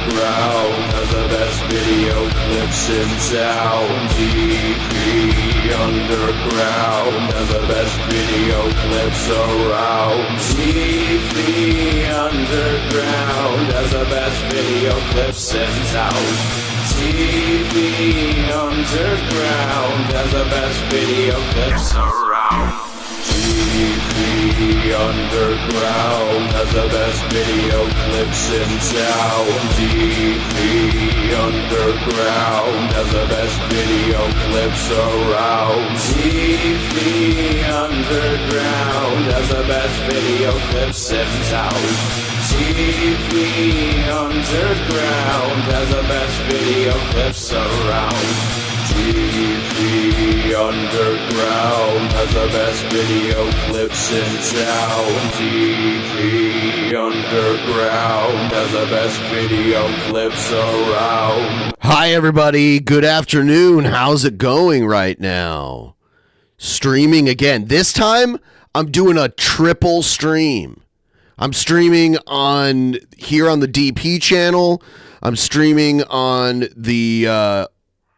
underground has the best video clips in town. TV underground has the best video clips around. TV underground has the best video clips in town. TV underground has the best video clips around. TV underground has the best video clips in town. TV underground has the best video clips around. TV underground has the best video clips in town. TV underground has the best video clips around. TV underground has the best video clips in town. TV underground has the best video clips around. Hi everybody, good afternoon. How's it going right now? Streaming again. This time I'm doing a triple stream. I'm streaming on here on the DP channel. I'm streaming on the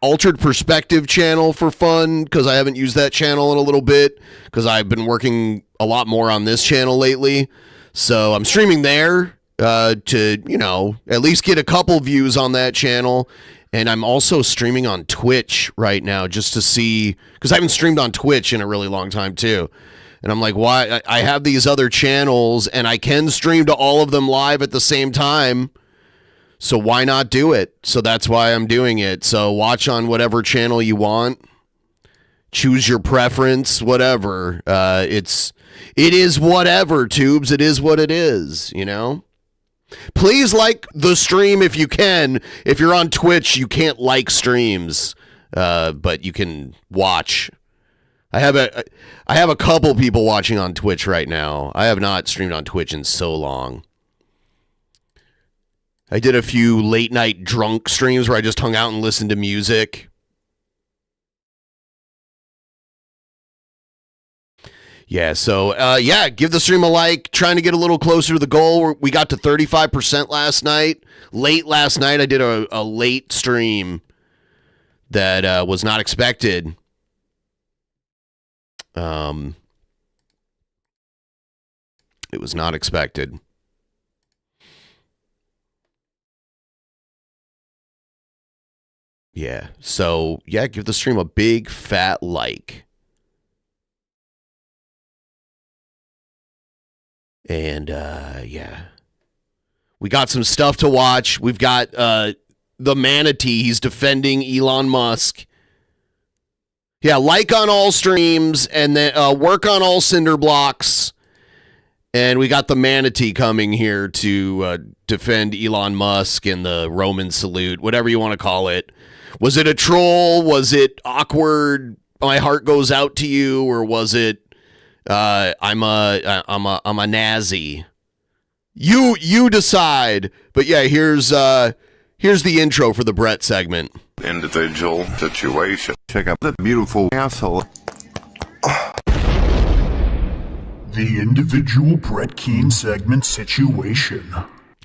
Altered Perspective channel for fun because I haven't used that channel in a little bit because I've been working a lot more on this channel lately. So I'm streaming there to, you know, at least get a couple views on that channel. And I'm also streaming on Twitch right now just to see, because I haven't streamed on Twitch in a really long time too. And I'm like, why? I have these other channels and I can stream to all of them live at the same time. So why not do it? So that's why I'm doing it. So watch on whatever channel you want. Choose your preference, whatever. It is whatever, tubes. It is what it is, you know? Please like the stream if you can. If you're on Twitch, you can't like streams, but you can watch. I have a couple people watching on Twitch right now. I have not streamed on Twitch in so long. I did a few late night drunk streams where I just hung out and listened to music. Yeah, so, give the stream a like. Trying to get a little closer to the goal. We got to 35% last night. Late last night, I did a late stream that was not expected. It was not expected. Yeah, so, yeah, give the stream a big fat like. And, yeah. We got some stuff to watch. We've got the manatee. He's defending Elon Musk. Yeah, like on all streams, and then work on all cinder blocks. And we got the manatee coming here to defend Elon Musk and the Roman salute, whatever you want to call it. Was it a troll? Was it awkward? My heart goes out to you, or was it I'm a Nazi? You decide. But yeah, here's the intro for the Brett segment. Individual situation. Check out the beautiful asshole. The individual Brett Keane segment situation.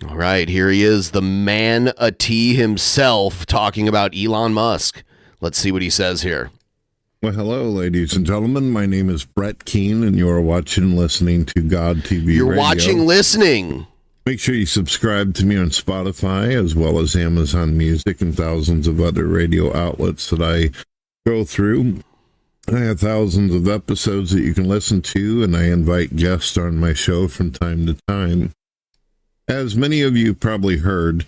All right, here he is, the man-a-tee himself, talking about Elon Musk. Let's see what he says here. Well, hello, ladies and gentlemen. My name is Brett Keane, and you're watching and listening to God TV You're Radio. watching, listening. Make sure you subscribe to me on Spotify, as well as Amazon Music and thousands of other radio outlets that I go through. I have thousands of episodes that you can listen to, and I invite guests on my show from time to time. As many of you probably heard,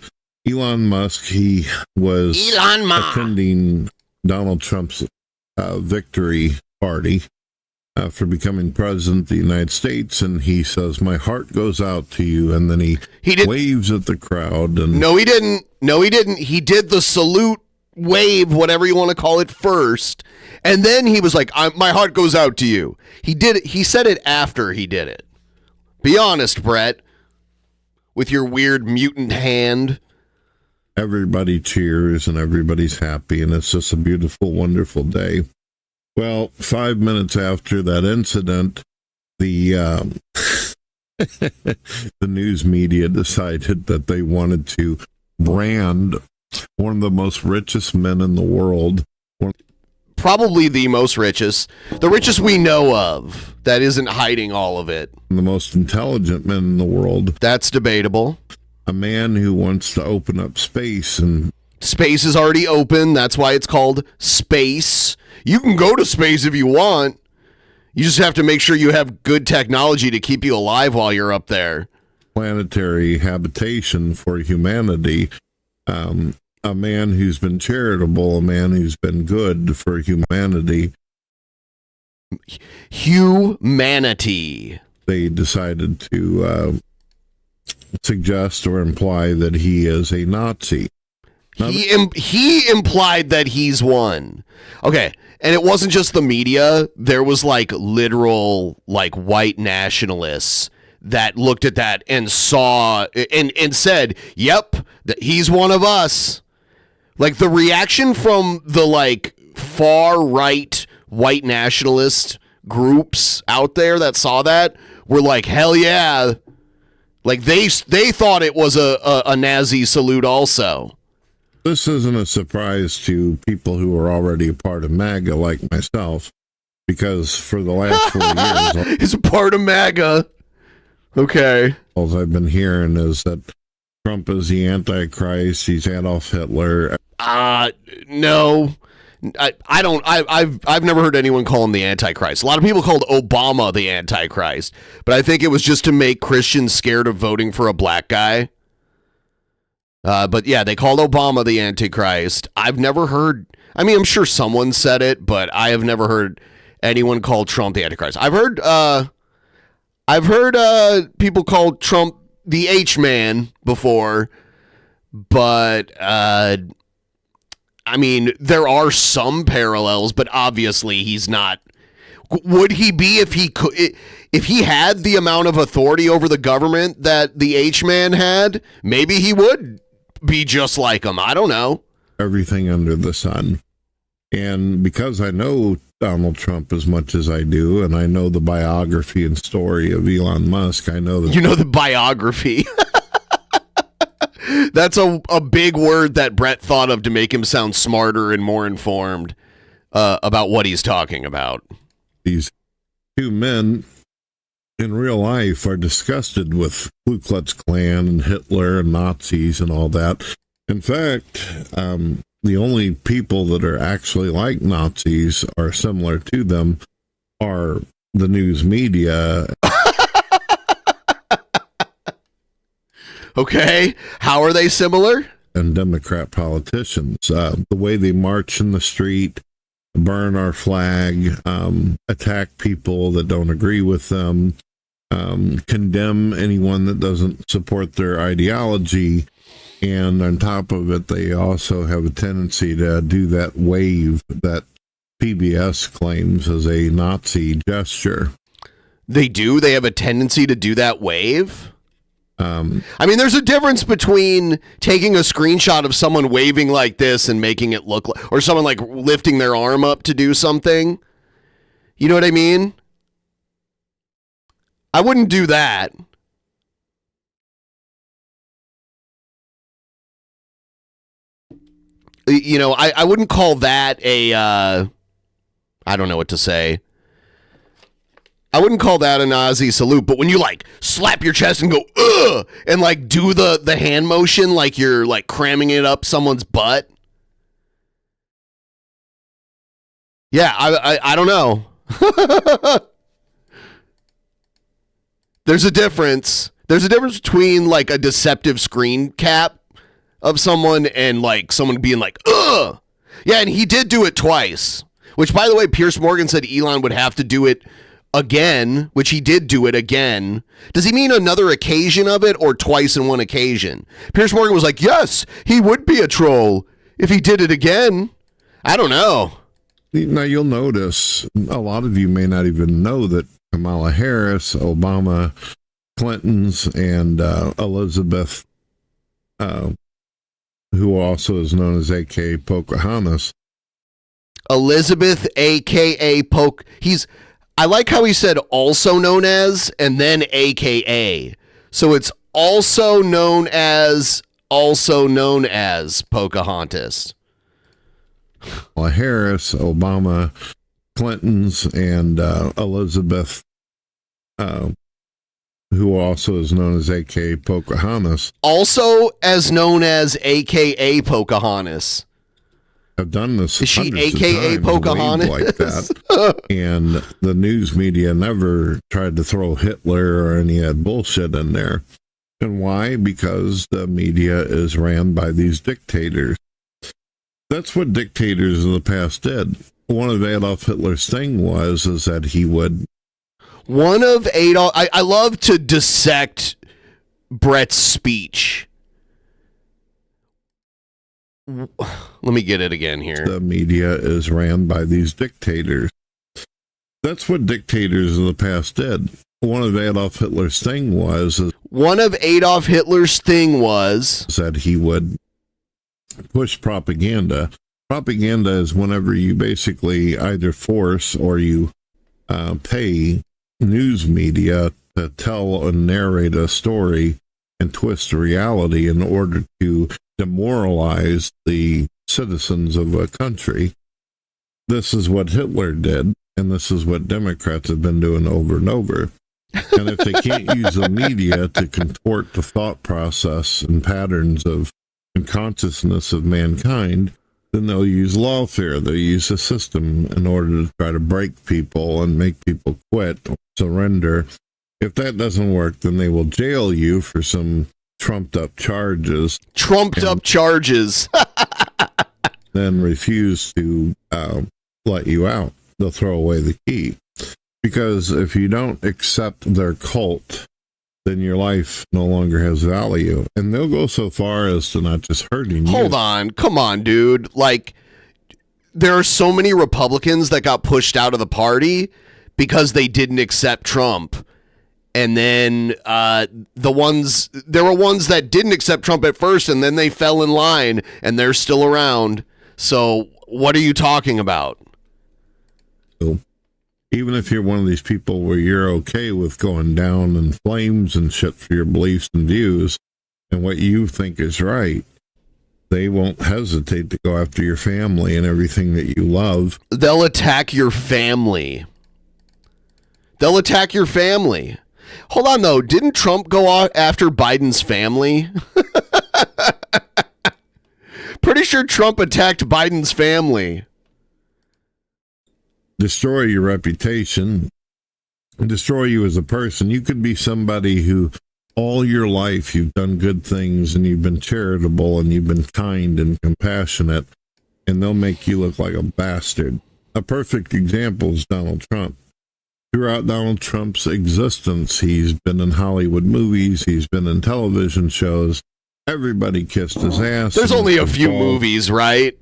Elon Musk, he was attending Donald Trump's victory party for becoming president of the United States, and he says, "My heart goes out to you," and then he waves at the crowd. And No, he didn't. He did the salute, wave, whatever you want to call it, first, and then he was like, "My heart goes out to you." He did it. He said it after he did it. Be honest, Brett. With your weird mutant hand. Everybody cheers and everybody's happy, and it's just a beautiful, wonderful day. Well, 5 minutes after that incident, the the news media decided that they wanted to brand, one of the most richest men in the world. Probably the most richest. The richest we know of that isn't hiding all of it. The most intelligent men in the world. That's debatable. A man who wants to open up space, and space is already open. That's why it's called space. You can go to space if you want. You just have to make sure you have good technology to keep you alive while you're up there. Planetary habitation for humanity. A man who's been charitable, a man who's been good for humanity. Humanity. They decided to suggest or imply that he is a Nazi. He implied that he's one. Okay, and it wasn't just the media. There was like literal like white nationalists that looked at that and saw and said, "Yep, he's one of us." Like the reaction from the like far right white nationalist groups out there that saw that were like, "Hell yeah!" Like they thought it was a Nazi salute also. This isn't a surprise to people who are already a part of MAGA like myself, because for the last 4 years... It's a part of MAGA. Okay. All I've been hearing is that Trump is the Antichrist, he's Adolf Hitler. No. I've never heard anyone call him the Antichrist. A lot of people called Obama the Antichrist, but I think it was just to make Christians scared of voting for a black guy. But yeah, they called Obama the Antichrist. I've never heard, I mean, I'm sure someone said it, but I have never heard anyone call Trump the Antichrist. I've heard people call Trump the H-man before, but I mean, there are some parallels, but obviously he's not. Would he be if he could, if he had the amount of authority over the government that the H-man had? Maybe he would be just like him. I don't know. Everything under the sun. And because I know Donald Trump as much as I do, and I know the biography and story of Elon Musk, I know that... You know the biography. That's a big word that Brett thought of to make him sound smarter and more informed about what he's talking about. These two men in real life are disgusted with Ku Klux Klan and Hitler and Nazis and all that. In fact, the only people that are actually like Nazis or similar to them are the news media. Okay, how are they similar? And Democrat politicians. The way they march in the street, burn our flag, attack people that don't agree with them, condemn anyone that doesn't support their ideology, and on top of it, they also have a tendency to do that wave that PBS claims as a Nazi gesture. They do? They have a tendency to do that wave? I mean, there's a difference between taking a screenshot of someone waving like this and making it look like, or someone like lifting their arm up to do something. You know what I mean? I wouldn't do that. You know, I wouldn't call that a, I don't know what to say. I wouldn't call that a Nazi salute, but when you like slap your chest and go, ugh, and like do the hand motion like you're like cramming it up someone's butt. Yeah, I don't know. There's a difference. There's a difference between like a deceptive screen cap of someone and like someone being like, ugh. Yeah, and he did do it twice, which by the way, Piers Morgan said Elon would have to do it again, which he did do it again. Does he mean another occasion of it or twice in one occasion? Piers Morgan was like, yes, he would be a troll if he did it again. I don't know. Now you'll notice, a lot of you may not even know that Kamala Harris, Obama, Clinton's, and Elizabeth, who also is known as A.K.A. Pocahontas. Elizabeth, A.K.A. I like how he said also known as and then AKA. So it's also known as also known as Pocahontas? Harris, Obama, Clinton's, and Elizabeth, who also is known as A.K.A. Pocahontas. Also as known as A.K.A. Pocahontas. Have done this. Is she hundreds of A.K.A. times, Pocahontas? like that. And the news media never tried to throw Hitler or any of that bullshit in there. And why? Because the media is ran by these dictators. That's what dictators of the past did. One of Adolf Hitler's thing is that he would. One of Adolf. I love to dissect Brett's speech. Let me get it again here. The media is ran by these dictators. That's what dictators of the past did. One of Adolf Hitler's thing was that he would push propaganda. Propaganda is whenever you basically either force or you pay news media to tell and narrate a story and twist reality in order to demoralize the citizens of a country. This is what Hitler did, and this is what Democrats have been doing over and over. And if they can't use the media to contort the thought process and patterns of and consciousness of mankind, then they'll use lawfare. They'll use a system in order to try to break people and make people quit or surrender. If that doesn't work, then they will jail you for some trumped up charges. Then refuse to let you out. They'll throw away the key. Because if you don't accept their cult, then your life no longer has value. And they'll go so far as to not just hurting you. Hold on. Come on, dude. Like, there are so many Republicans that got pushed out of the party because they didn't accept Trump. And then there were ones that didn't accept Trump at first, and then they fell in line, and they're still around. So what are you talking about? So, even if you're one of these people where you're okay with going down in flames and shit for your beliefs and views and what you think is right, they won't hesitate to go after your family and everything that you love. They'll attack your family. Hold on, though. Didn't Trump go after Biden's family? Pretty sure Trump attacked Biden's family. Destroy your reputation, destroy you as a person. You could be somebody who all your life you've done good things and you've been charitable and you've been kind and compassionate, and they'll make you look like a bastard. A perfect example is Donald Trump. Throughout Donald Trump's existence, he's been in Hollywood movies, he's been in television shows. Everybody kissed his ass. There's only a few movies, right?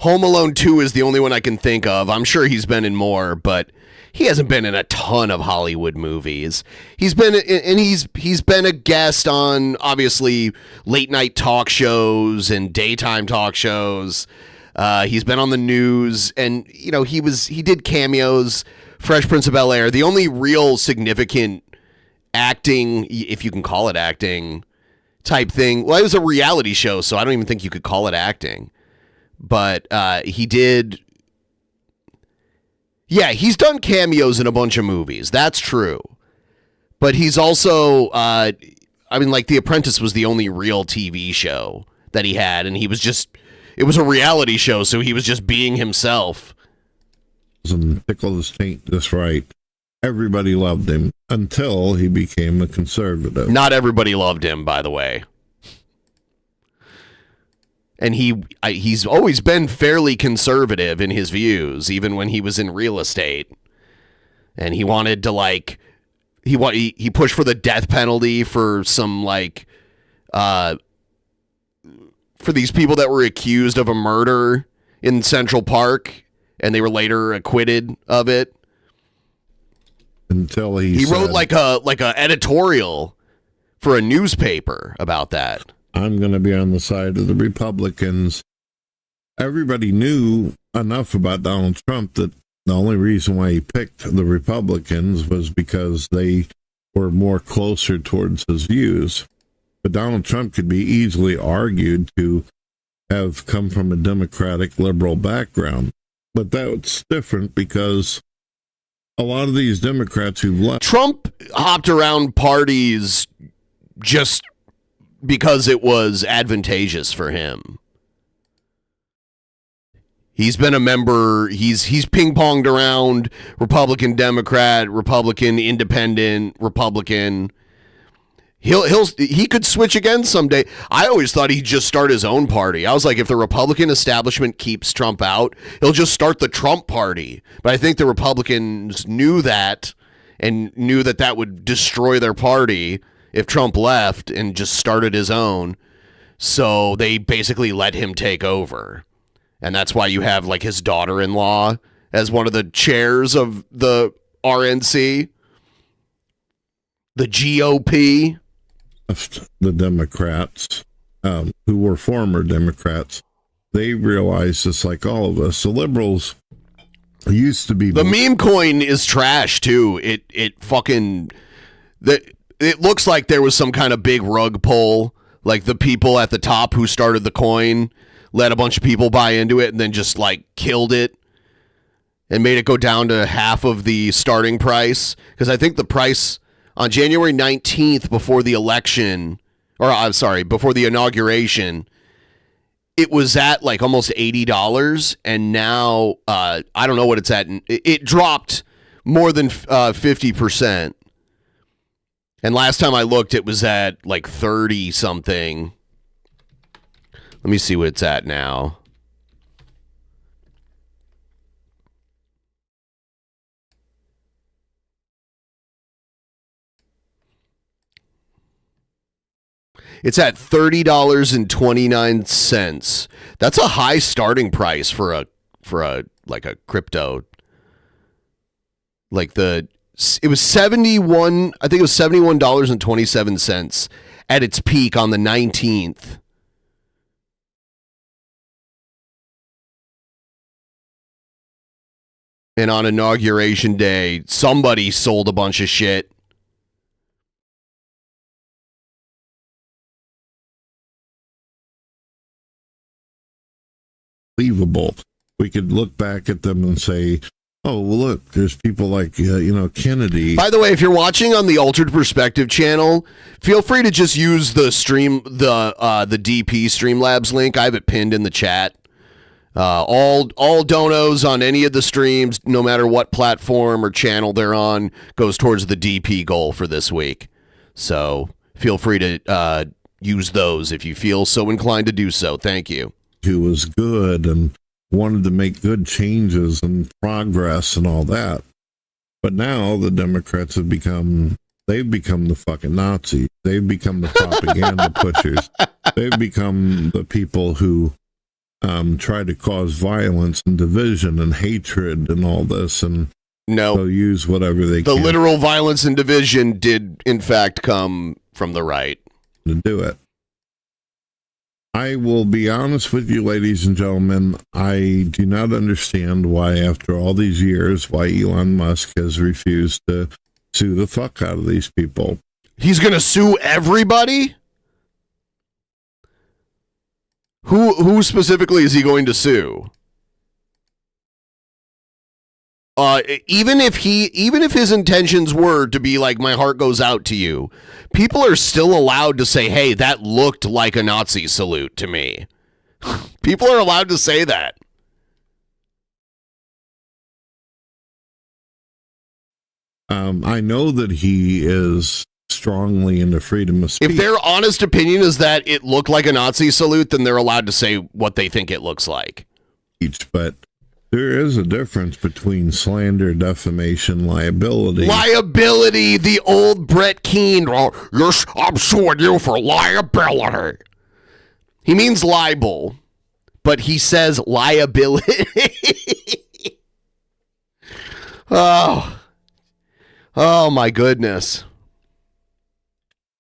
Home Alone 2 is the only one I can think of. I'm sure he's been in more, but he hasn't been in a ton of Hollywood movies. He's been a guest on, obviously, late night talk shows and daytime talk shows. He's been on the news, and he did cameos. Fresh Prince of Bel-Air. The only real significant acting, if you can call it acting, type thing. Well, it was a reality show, so I don't even think you could call it acting. But he did. Yeah, he's done cameos in a bunch of movies. That's true. But he's also, The Apprentice was the only real TV show that he had. And it was a reality show, so he was just being himself. And tickle his taint just right. Everybody loved him until he became a conservative. Not everybody loved him, by the way. And he's always been fairly conservative in his views, even when he was in real estate. And he wanted to he pushed for the death penalty for some for these people that were accused of a murder in Central Park, and they were later acquitted of it. Until he wrote like a editorial for a newspaper about that. I'm going to be on the side of the Republicans. Everybody knew enough about Donald Trump that the only reason why he picked the Republicans was because they were more closer towards his views. But Donald Trump could be easily argued to have come from a Democratic liberal background. But that's different because a lot of these Democrats who've left. Trump hopped around parties just because it was advantageous for him. He's been a member, he's ping-ponged around Republican, Democrat, Republican, Independent, Republican. He could switch again someday. I always thought he'd just start his own party. I was like, if the Republican establishment keeps Trump out, he'll just start the Trump party. But I think the Republicans knew that and knew that that would destroy their party if Trump left and just started his own. So they basically let him take over. And that's why you have like his daughter-in-law as one of the chairs of the RNC, the GOP. The Democrats, who were former Democrats, they realized just like all of us. The liberals used to be. The meme coin is trash too. It looks like there was some kind of big rug pull. Like the people at the top who started the coin let a bunch of people buy into it and then just like killed it and made it go down to half of the starting price. Because I think the price on January 19th before the election, or I'm sorry, before the inauguration, it was at like almost $80. And now I don't know what it's at. It dropped more than 50%. And last time I looked, it was at like 30 something. Let me see what it's at now. It's at $30.29. That's a high starting price for a like a crypto. Like it was 71, I think it was $71.27 at its peak on the 19th. And on Inauguration Day, somebody sold a bunch of shit. Believable. We could look back at them and say, oh, well, look, there's people like, Kennedy. By the way, if you're watching on the Altered Perspective channel, feel free to just use the DP Streamlabs link. I have it pinned in the chat. All donos on any of the streams, no matter what platform or channel they're on, goes towards the DP goal for this week. So feel free to use those if you feel so inclined to do so. Thank you. Who was good and wanted to make good changes and progress and all that. But now the Democrats they've become the fucking Nazis. They've become the propaganda pushers. They've become the people who try to cause violence and division and hatred and all this, and they'll use whatever they can. The literal violence and division did, in fact, come from the right. To do it. I will be honest with you, ladies and gentlemen, I do not understand why, after all these years, why Elon Musk has refused to sue the fuck out of these people. He's going to sue everybody? Who specifically is he going to sue? Even if his intentions were to be like, my heart goes out to you, people are still allowed to say, hey, that looked like a Nazi salute to me. People are allowed to say that. I know that he is strongly into freedom of speech. If their honest opinion is that it looked like a Nazi salute, then they're allowed to say what they think it looks like. But there is a difference between slander, defamation, liability. Liability, the old Brett Keane. Oh, yes, I'm suing you for liability. He means libel, but he says liability. Oh my goodness.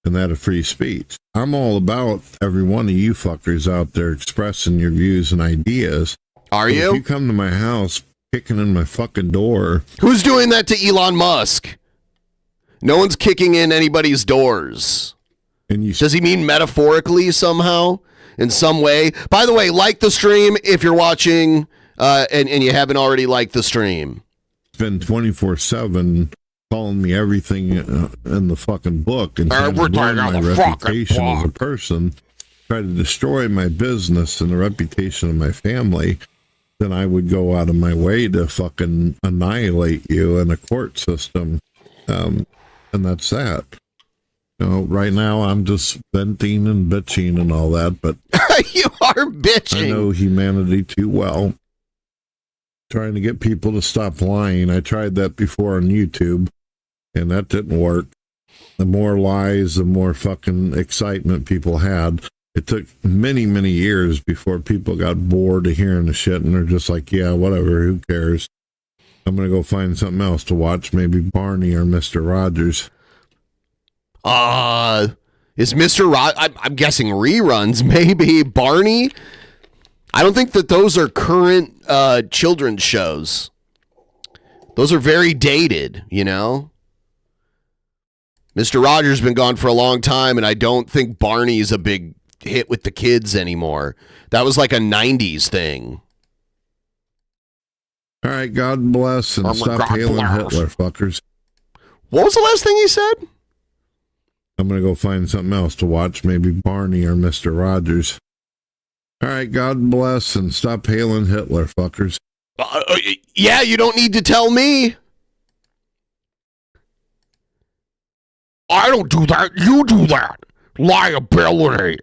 And that of free speech. I'm all about every one of you fuckers out there expressing your views and ideas. Are you? If you come to my house kicking in my fucking door. Who's doing that to Elon Musk? No one's kicking in anybody's doors. And does he mean metaphorically somehow, in some way? By the way, like the stream if you're watching and you haven't already liked the stream. Spend 24/7 calling me everything in the fucking book and trying to ruin my reputation as a person, try to destroy my business and the reputation of my family, then I would go out of my way to fucking annihilate you in a court system. And that's that. You know, right now I'm just venting and bitching and all that, but you are bitching. I know humanity too well. Trying to get people to stop lying. I tried that before on YouTube, and that didn't work. The more lies, the more fucking excitement people had. It took many, many years before people got bored of hearing the shit, and they're just like, yeah, whatever, who cares? I'm going to go find something else to watch, maybe Barney or Mr. Rogers. Is Mr. I'm guessing reruns, maybe. Barney? I don't think that those are current children's shows. Those are very dated, you know? Mr. Rogers been gone for a long time, and I don't think Barney's a big hit with the kids anymore. That was like a 90s thing. All right, God bless, and stop hailing Hitler, fuckers. What was the last thing he said? I'm going to go find something else to watch, maybe Barney or Mr. Rogers. All right, God bless, and stop hailing Hitler, fuckers. Yeah, you don't need to tell me. I don't do that. You do that. Liability.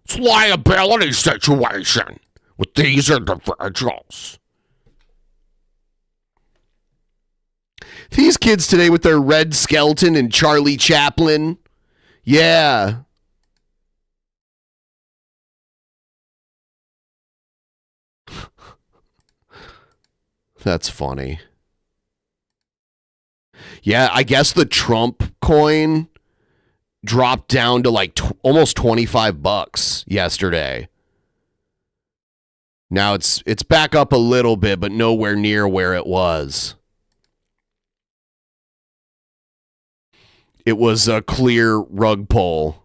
It's a liability situation with these individuals. These kids today with their Red Skelton and Charlie Chaplin. Yeah. That's funny. Yeah, I guess the Trump coin dropped down to like almost $25 yesterday. Now it's back up a little bit, but nowhere near where it was. It was a clear rug pull.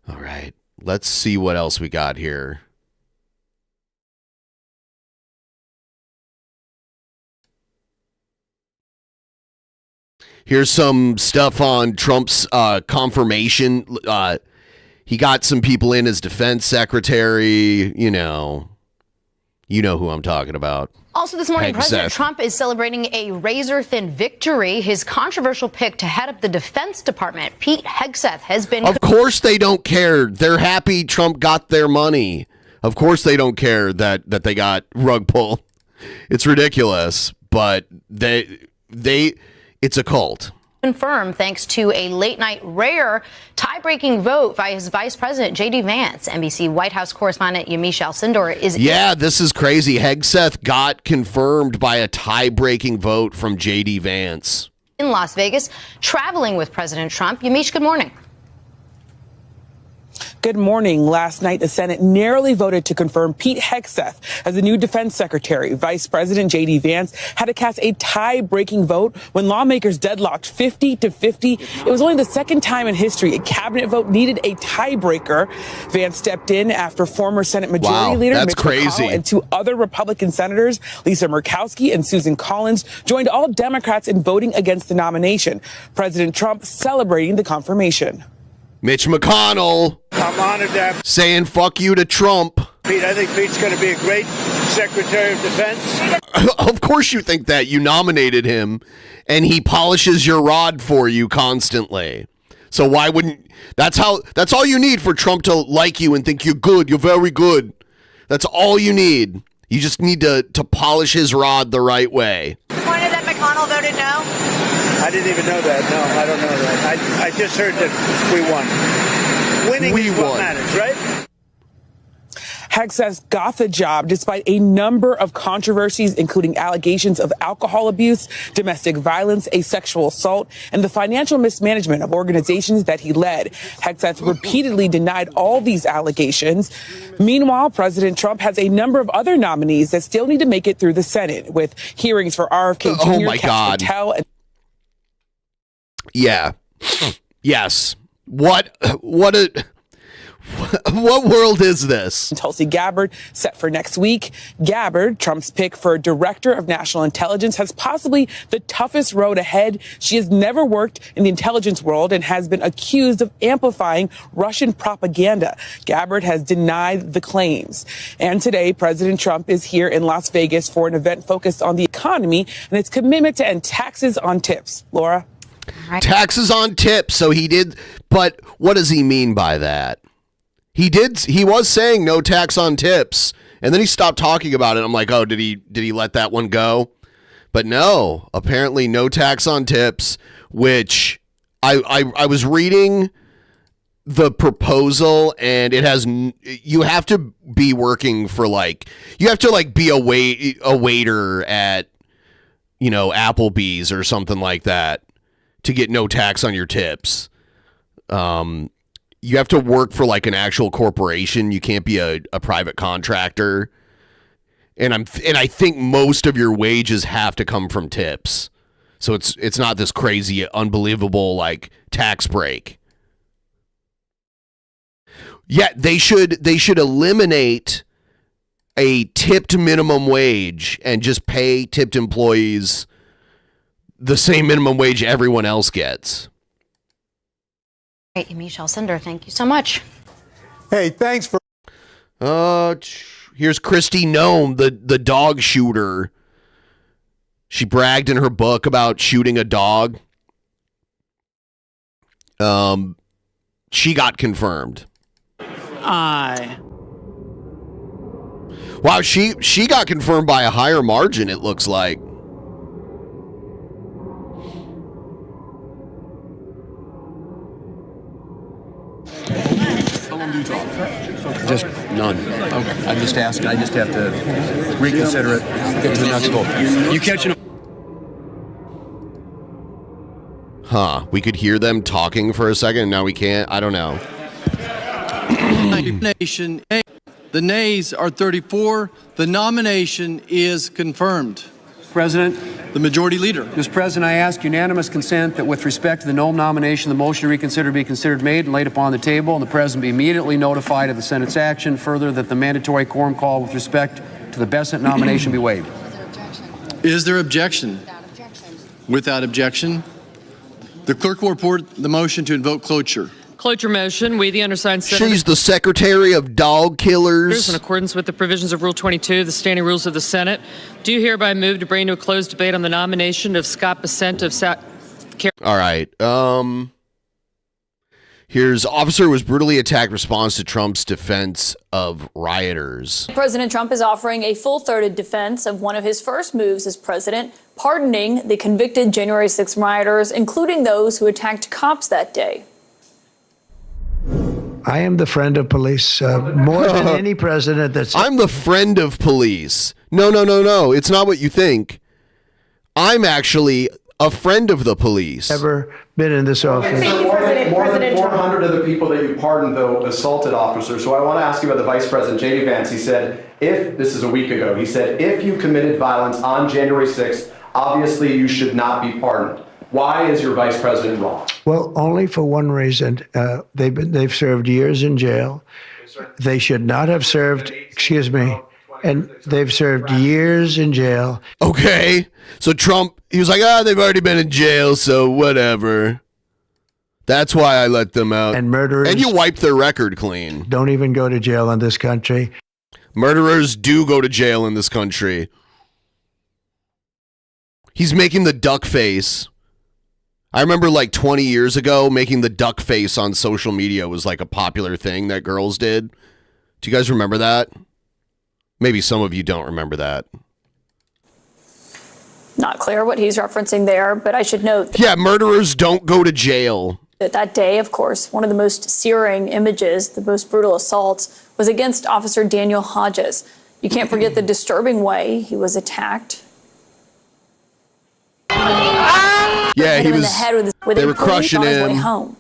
All right, let's see what else we got here. Here's some stuff on Trump's confirmation. He got some people in as defense secretary. You know who I'm talking about. Also this morning, Hegseth. President Trump is celebrating a razor-thin victory. His controversial pick to head up the Defense Department, Pete Hegseth, has been... Of course they don't care. They're happy Trump got their money. Of course they don't care that they got rug pull. It's ridiculous, but it's a cult. Confirmed thanks to a late-night rare tie-breaking vote by his Vice President, J.D. Vance. NBC White House correspondent Yamiche Alcindor is... Yeah, this is crazy. Hegseth got confirmed by a tie-breaking vote from J.D. Vance. In Las Vegas, traveling with President Trump. Yamiche, good morning. Good morning. Last night, the Senate narrowly voted to confirm Pete Hegseth as the new defense secretary. Vice President J.D. Vance had to cast a tie-breaking vote when lawmakers deadlocked 50-50. It was only the second time in history a cabinet vote needed a tiebreaker. Vance stepped in after former Senate Majority Leader Mitch McConnell and two other Republican senators, Lisa Murkowski and Susan Collins, joined all Democrats in voting against the nomination. President Trump celebrating the confirmation. Mitch McConnell. I'm honored to have saying fuck you to Trump. Pete, I think Pete's going to be a great Secretary of Defense. Of course you think that. You nominated him, and he polishes your rod for you constantly. So why wouldn't... That's all you need for Trump to like you and think you're good. You're very good. That's all you need. You just need to polish his rod the right way. Pointed that McConnell voted no? I didn't even know that. No, I don't know that. I just heard that we won. Winning is what matters, right? Hegseth got the job despite a number of controversies, including allegations of alcohol abuse, domestic violence, sexual assault, and the financial mismanagement of organizations that he led. Hegseth repeatedly denied all these allegations. Meanwhile, President Trump has a number of other nominees that still need to make it through the Senate, with hearings for RFK Jr., Oh my God. Patel, and Yeah. Yes. What world is this? Tulsi Gabbard set for next week. Gabbard, Trump's pick for Director of National Intelligence, has possibly the toughest road ahead. She has never worked in the intelligence world and has been accused of amplifying Russian propaganda. Gabbard has denied the claims. And today, President Trump is here in Las Vegas for an event focused on the economy and its commitment to end taxes on tips. Laura? Taxes on tips. So he did, but what does he mean by that? He was saying no tax on tips, and then he stopped talking about it. I'm like, oh, did he let that one go? But no, apparently no tax on tips, which I was reading the proposal, and it has, you have to be working for you have to be a waiter at, Applebee's or something like that to get no tax on your tips. You have to work for an actual corporation. You can't be a private contractor. And I think most of your wages have to come from tips. So it's not this crazy, unbelievable tax break. Yeah, they should eliminate a tipped minimum wage and just pay tipped employees the same minimum wage everyone else gets. Hey, Michelle Cinder, thank you so much. Hey, thanks for... Here's Christy Nome, the dog shooter. She bragged in her book about shooting a dog. She got confirmed. Wow, she got confirmed by a higher margin, it looks like. Just none. Okay. I'm just asking. I just have to reconsider it. Get to the next vote. You catching? Huh. We could hear them talking for a second. Now we can't. I don't know. Nation. The nays are 34. The nomination is confirmed. President. The majority leader. Mr. President, I ask unanimous consent that with respect to the Nome nomination, the motion to reconsider be considered made and laid upon the table, and the President be immediately notified of the Senate's action. Further, that the mandatory quorum call with respect to the Bessent nomination be waived. Is there objection? Without objection. The clerk will report the motion to invoke cloture. Cloture motion. We, the undersigned Senate. She's the Secretary of Dog Killers. In accordance with the provisions of Rule 22, the standing rules of the Senate, do hereby move to bring to a closed debate on the nomination of Scott Bessent of South Carolina. All right. Here's officer was brutally attacked response to Trump's defense of rioters. President Trump is offering a full-throated defense of one of his first moves as president, pardoning the convicted January 6 rioters, including those who attacked cops that day. I am the friend of police more than any president that's... I'm the friend of police. No. It's not what you think. I'm actually a friend of the police. Ever been in this office. More than 400 of the people that you pardoned, though, assaulted officers. So I want to ask you about the Vice President, J.D. Vance. He said, this is a week ago, he said, if you committed violence on January 6th, obviously you should not be pardoned. Why is your Vice President wrong? Well, only for one reason. They've served years in jail. They should not have served, and they've served years in jail. Okay. So Trump, he was like, they've already been in jail, so whatever. That's why I let them out. And murderers. And you wipe their record clean. Don't even go to jail in this country. Murderers do go to jail in this country. He's making the duck face. I remember 20 years ago, making the duck face on social media was a popular thing that girls did. Do you guys remember that? Maybe some of you don't remember that. Not clear what he's referencing there, but I should note that yeah, murderers don't go to jail. That day, of course, one of the most searing images, the most brutal assaults, was against Officer Daniel Hodges. You can't forget the disturbing way he was attacked. Yeah, he him in was. the head with They a were police crushing on his way him. home.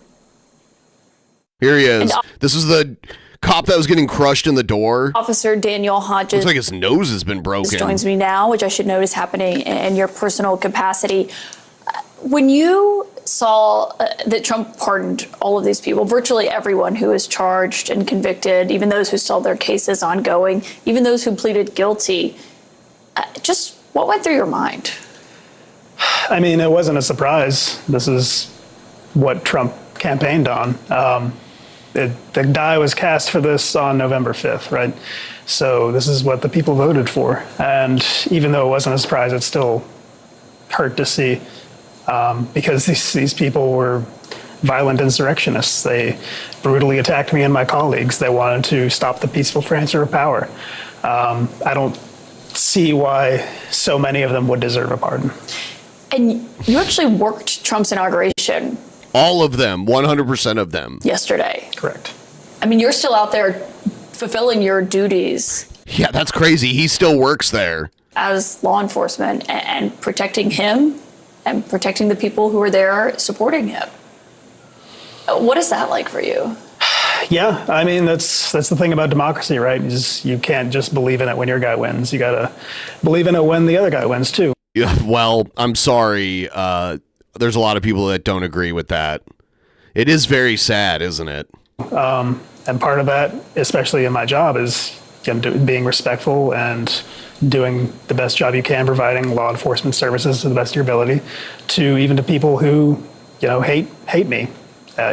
Here he is. And- This is the cop that was getting crushed in the door. Officer Daniel Hodges Looks like his nose has been broken. joins me now, which I should note is happening in your personal capacity. When you saw that Trump pardoned all of these people, virtually everyone who was charged and convicted, even those who still have their cases ongoing, even those who pleaded guilty, just what went through your mind? I mean, it wasn't a surprise. This is what Trump campaigned on. The die was cast for this on November 5th, right? So this is what the people voted for. And even though it wasn't a surprise, it still hurt to see because these people were violent insurrectionists. They brutally attacked me and my colleagues. They wanted to stop the peaceful transfer of power. I don't see why so many of them would deserve a pardon. And you actually worked Trump's inauguration. All of them, 100% of them. Yesterday. Correct. I mean, you're still out there fulfilling your duties. Yeah, that's crazy. He still works there. As law enforcement and protecting him and protecting the people who are there supporting him. What is that like for you? Yeah, I mean, that's the thing about democracy, right? You can't just believe in it when your guy wins. You got to believe in it when the other guy wins, too. Yeah, well, I'm sorry. There's a lot of people that don't agree with that. It is very sad, isn't it? And part of that, especially in my job, is being respectful and doing the best job you can, providing law enforcement services to the best of your ability, to even to people who, hate me,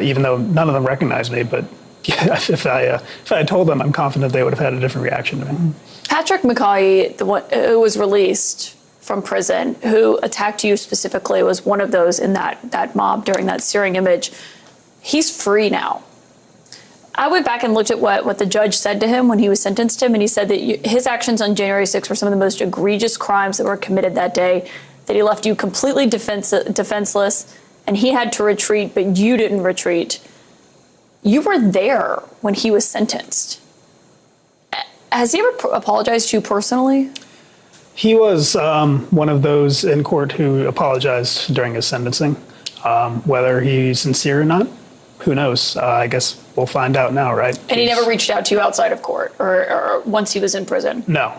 even though none of them recognize me. But if I had told them, I'm confident they would have had a different reaction to me. Patrick McCaughey, the one who was released from prison, who attacked you specifically, was one of those in that mob during that searing image. He's free now. I went back and looked at what the judge said to him when he was sentenced to him, and he said that his actions on January 6th were some of the most egregious crimes that were committed that day, that he left you completely defenseless, and he had to retreat, but you didn't retreat. You were there when he was sentenced. Has he ever apologized to you personally? He was one of those in court who apologized during his sentencing. Whether he's sincere or not, who knows? I guess we'll find out now, right? And he never reached out to you outside of court or once he was in prison? No.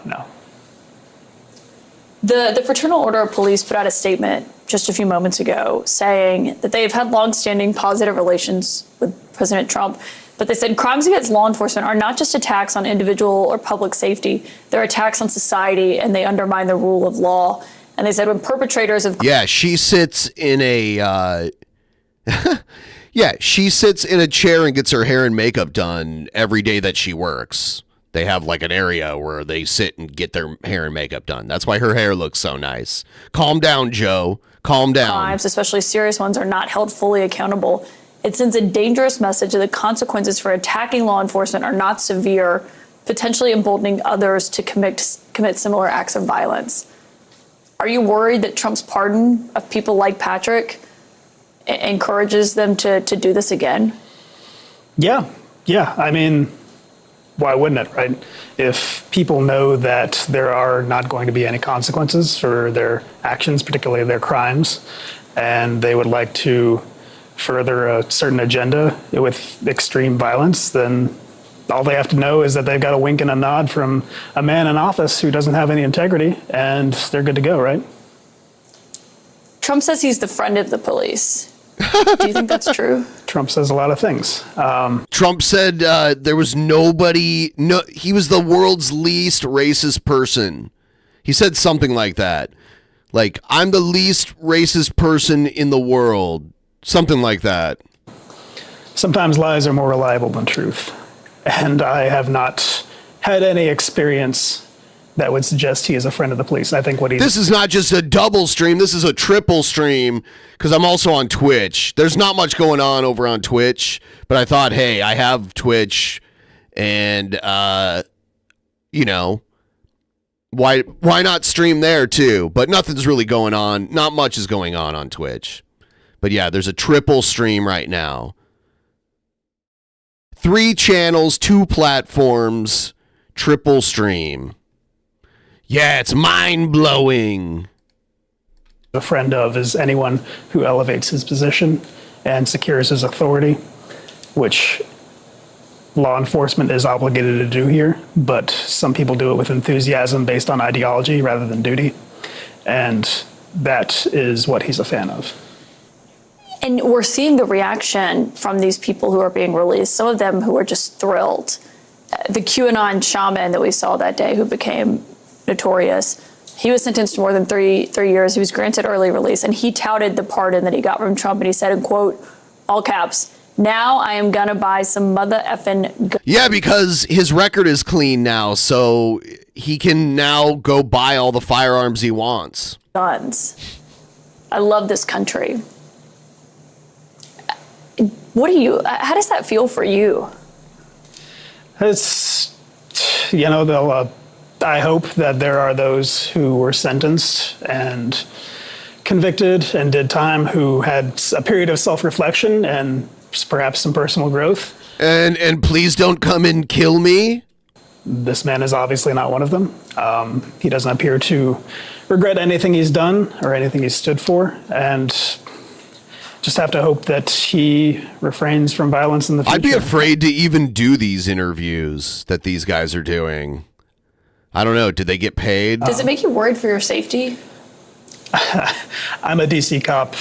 The Fraternal Order of Police put out a statement just a few moments ago saying that they've had longstanding positive relations with President Trump, but they said crimes against law enforcement are not just attacks on individual or public safety, they're attacks on society, and they undermine the rule of law. And they said when perpetrators of... Yeah, she sits in a... she sits in a chair and gets her hair and makeup done every day that she works. They have like an area where they sit and get their hair and makeup done. That's why her hair looks so nice. Calm down, Joe. Calm down. Crimes, especially serious ones, are not held fully accountable. It sends a dangerous message that the consequences for attacking law enforcement are not severe, potentially emboldening others to commit similar acts of violence. Are you worried that Trump's pardon of people like Patrick encourages them to do this again? Yeah. I mean, why wouldn't it, right? If people know that there are not going to be any consequences for their actions, particularly their crimes, and they would like to further a certain agenda with extreme violence, then all they have to know is that they've got a wink and a nod from a man in office who doesn't have any integrity, and they're good to go, right? Trump says he's the friend of the police. Do you think that's true? Trump says a lot of things. Trump said there was nobody... No, he was the world's least racist person. He said something like that. Like, I'm the least racist person in the world. Something like that. Sometimes lies are more reliable than truth. And I have not had any experience that would suggest he is a friend of the police. I think what he's... This is not just a double stream. This is a triple stream because I'm also on Twitch. There's not much going on over on Twitch, but I thought, hey, I have Twitch and, why not stream there too? But nothing's really going on. Not much is going on Twitch. But yeah, there's a triple stream right now. 3 channels, 2 platforms, triple stream. Yeah, it's mind-blowing. A friend of is anyone who elevates his position and secures his authority, which law enforcement is obligated to do here, but some people do it with enthusiasm based on ideology rather than duty, and that is what he's a fan of. And we're seeing the reaction from these people who are being released, some of them who are just thrilled. The QAnon shaman that we saw that day who became notorious, he was sentenced to more than three years. He was granted early release, and he touted the pardon that he got from Trump, and he said, in quote, all caps, now I am gonna buy some mother effing. Yeah, because his record is clean now, so he can now go buy all the firearms he wants. Guns. I love this country. How does that feel for you? It's, I hope that there are those who were sentenced and convicted and did time who had a period of self-reflection and perhaps some personal growth. And please don't come and kill me. This man is obviously not one of them. He doesn't appear to regret anything he's done or anything he's stood for, and just have to hope that he refrains from violence in the future. I'd be afraid to even do these interviews that these guys are doing. I don't know. Did they get paid? Does it make you worried for your safety? I'm a DC cop.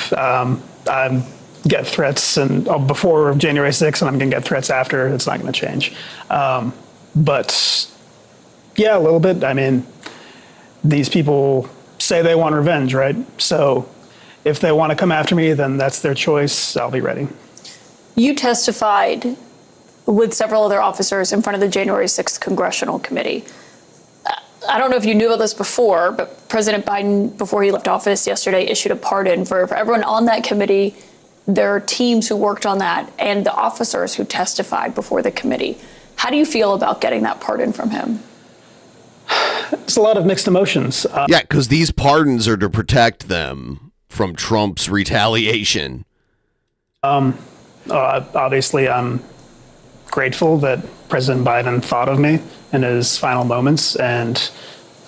I get threats and before January 6th, and I'm going to get threats after. It's not going to change. But yeah, a little bit. I mean, these people say they want revenge, right? So if they want to come after me, then that's their choice. I'll be ready. You testified with several other officers in front of the January 6th Congressional Committee. I don't know if you knew about this before, but President Biden, before he left office yesterday, issued a pardon for everyone on that committee, their teams who worked on that, and the officers who testified before the committee. How do you feel about getting that pardon from him? It's a lot of mixed emotions. Yeah, because these pardons are to protect them from Trump's retaliation. Obviously, I'm grateful that President Biden thought of me in his final moments, and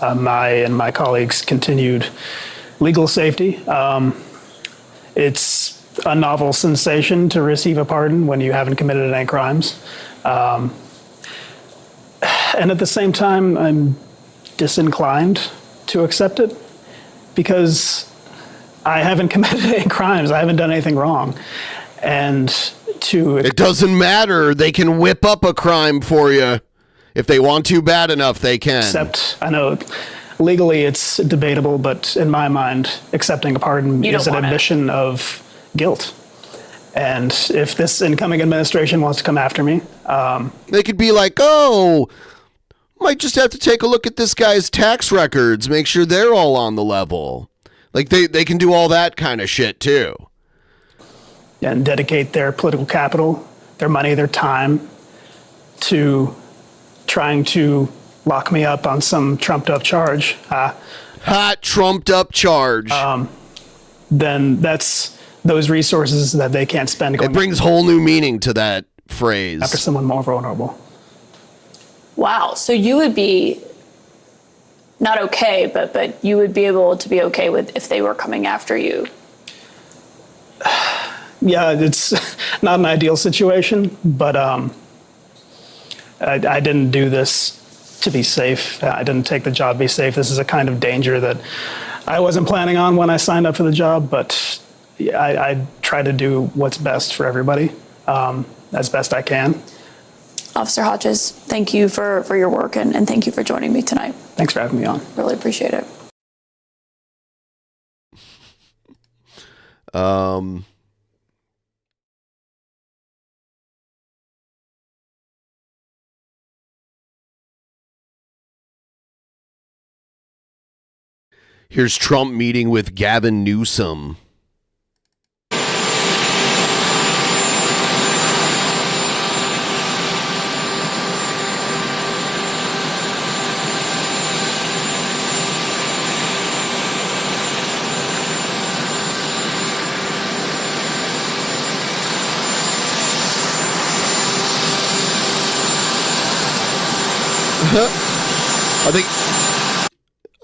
my colleagues' continued legal safety. It's a novel sensation to receive a pardon when you haven't committed any crimes. And at the same time, I'm disinclined to accept it because I haven't committed any crimes. I haven't done anything wrong. And it doesn't matter. They can whip up a crime for you. If they want to bad enough, they can. Except, I know legally it's debatable, but in my mind, accepting a pardon is an admission of guilt. And if this incoming administration wants to come after me, they could be like, oh, might just have to take a look at this guy's tax records, make sure they're all on the level. Like they can do all that kind of shit too. And dedicate their political capital, their money, their time to trying to lock me up on some trumped up charge. Hot trumped up charge. Then that's those resources that they can't spend. It brings whole new meaning to that phrase. After someone more vulnerable. Wow. So you would be not okay, but you would be able to be okay with if they were coming after you. Yeah, it's not an ideal situation, but I didn't do this to be safe. I didn't take the job to be safe. This is a kind of danger that I wasn't planning on when I signed up for the job, but I try to do what's best for everybody as best I can. Officer Hodges, thank you for your work and thank you for joining me tonight. Thanks for having me on. Really appreciate it. Here's Trump meeting with Gavin Newsom.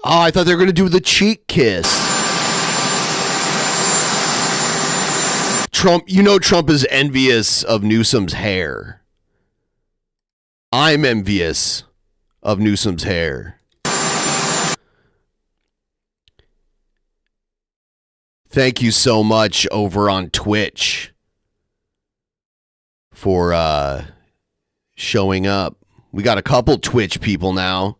I thought they were going to do the cheek kiss. Trump is envious of Newsom's hair. I'm envious of Newsom's hair. Thank you so much over on Twitch for showing up. We got a couple Twitch people now.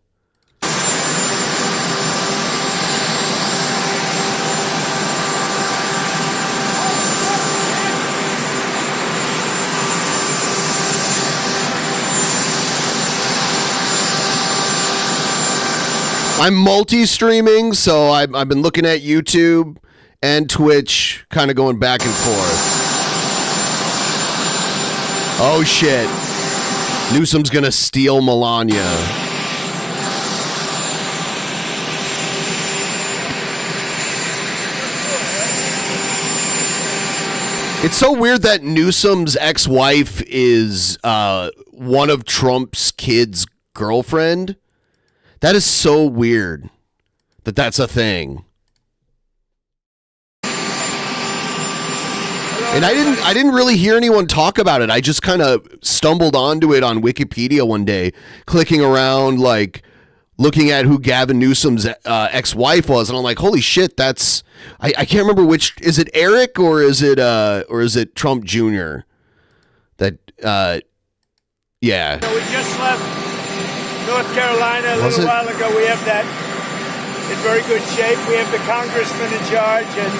I'm multi-streaming, so I've been looking at YouTube and Twitch, kind of going back and forth. Oh shit. Newsom's gonna steal Melania. It's so weird that Newsom's ex-wife is one of Trump's kids' girlfriend. That is so weird that that's a thing. And I didn't really hear anyone talk about it. I just kind of stumbled onto it on Wikipedia one day, clicking around, like looking at who Gavin Newsom's ex-wife was, and I'm like, holy shit, that's I can't remember which, is it Eric or is it Trump Jr. That yeah. So we just left North Carolina a little while ago. We have that in very good shape. We have the congressman in charge and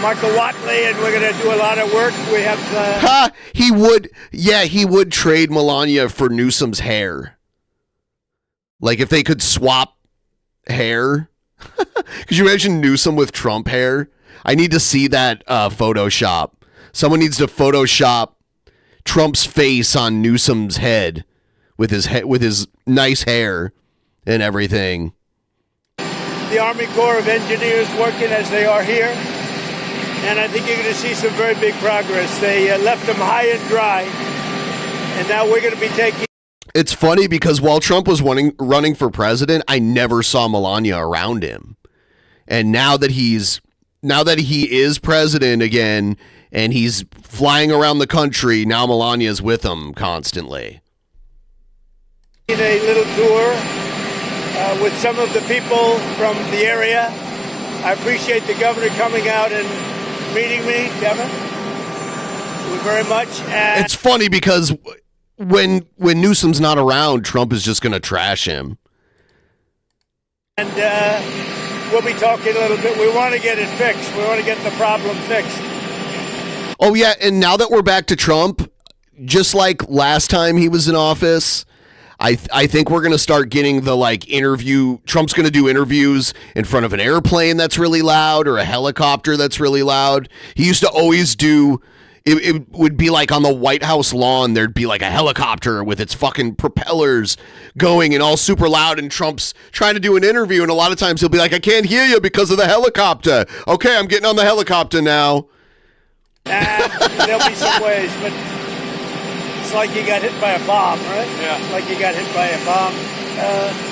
Michael Watley, and we're going to do a lot of work. We have he would trade Melania for Newsom's hair. Like if they could swap hair. Could you imagine Newsom with Trump hair? I need to see that Photoshop. Someone needs to Photoshop Trump's face on Newsom's head with his nice hair and everything. the Army Corps of Engineers working as they are here. And I think you're going to see some very big progress. They left them high and dry. And now we're going to be taking... It's funny because while Trump was running for president, I never saw Melania around him. And now that he is president again and he's flying around the country, now Melania's with him constantly. A little tour with some of the people from the area. I appreciate the governor coming out and meeting me, Gavin. Very much. And it's funny because when Newsom's not around, Trump is just going to trash him. And we'll be talking a little bit. We want to get it fixed. We want to get the problem fixed. Oh, yeah. And now that we're back to Trump, just like last time he was in office, I think we're going to start getting the interview. Trump's going to do interviews in front of an airplane that's really loud or a helicopter that's really loud. He used to always do... It would be like on the White House lawn, there'd be like a helicopter with its fucking propellers going and all super loud, and Trump's trying to do an interview, and a lot of times he'll be like, I can't hear you because of the helicopter. Okay, I'm getting on the helicopter now. And there'll be some ways, but it's like you got hit by a bomb, right? Yeah. Like you got hit by a bomb.